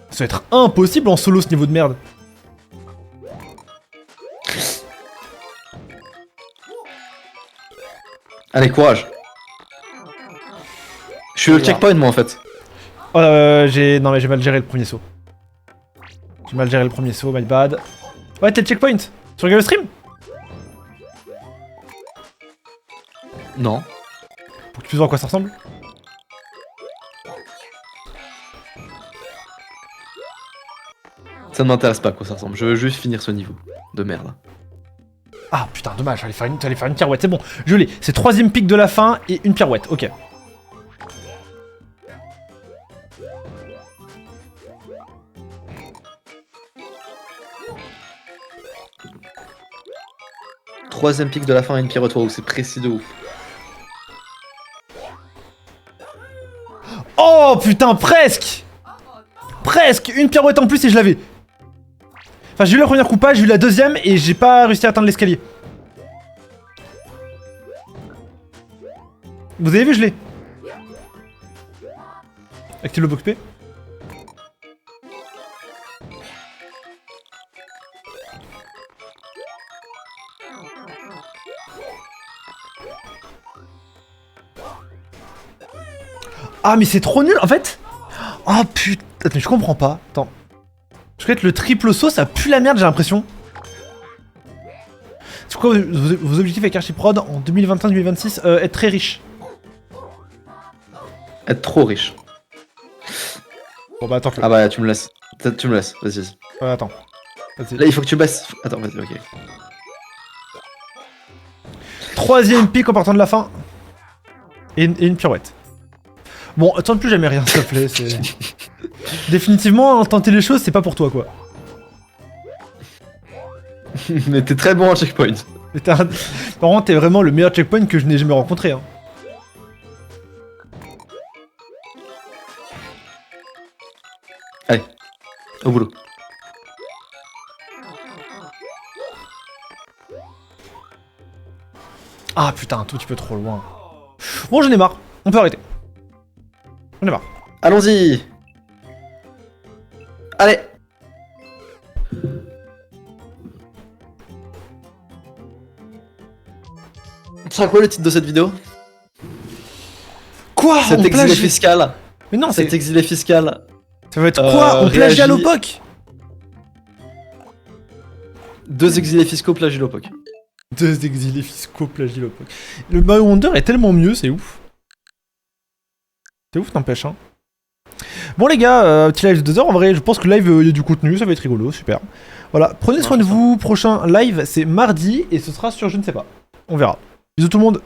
Ça va être impossible en solo ce niveau de merde. Allez, courage. Je suis le checkpoint moi en fait. Non mais j'ai mal géré le premier saut. My bad. Ouais, t'es le checkpoint. Tu regardes le stream? Non. Pour que tu puisses voir à quoi ça ressemble. Ça ne m'intéresse pas à quoi ça ressemble, je veux juste finir ce niveau de merde. Ah putain, dommage, j'allais faire une pirouette, c'est bon, je l'ai. C'est troisième pic de la fin et une pirouette, ok. Troisième pic de la fin et une pirouette, wow, c'est précis de ouf. Oh putain, presque. Presque, une pirouette en plus et je l'avais. Enfin, j'ai eu la première coupage, j'ai eu la deuxième et j'ai pas réussi à atteindre l'escalier. Vous avez vu, je l'ai. Active le box P. Ah mais c'est trop nul en fait. Oh putain, mais je comprends pas. Attends. Je crois que le triple saut ça pue la merde j'ai l'impression. C'est quoi vos objectifs avec Archiprod en 2025-2026 être très riche. Être trop riche. Bon bah attends. Ah bah tu me laisses. Tu me laisses, vas-y. Attends. Vas-y. Là il faut que tu baisses. Attends, vas-y, ok. Troisième pic en partant de la fin. Et une pirouette. Bon, tente plus jamais rien, s'il te plaît. Définitivement, hein, tenter les choses, c'est pas pour toi, quoi. Mais t'es très bon en checkpoint. Mais par contre, t'es vraiment le meilleur checkpoint que je n'ai jamais rencontré. Hein. Allez, au boulot. Ah putain, un tout petit peu trop loin. Bon, j'en ai marre. On peut arrêter. J'en ai marre. Allons-y. Allez. Ce sera quoi le titre de cette vidéo? Quoi? Cet On exilé plagie... fiscal. Mais non, Cet c'est... exilé fiscal. Ça va être quoi? On plagie à réagit- l'OPOC? 2 exilés fiscaux plagiés l'OPOC. 2 exilés fiscaux plagie l'OPOC. Le Mario Wonder est tellement mieux, c'est ouf. C'est ouf, n'empêche, hein. Bon les gars, petit live de 2 heures, en vrai, je pense que le live, il y a du contenu, ça va être rigolo, super. Voilà, prenez soin de vous, prochain live, c'est mardi, et ce sera sur je ne sais pas. On verra. Bisous tout le monde.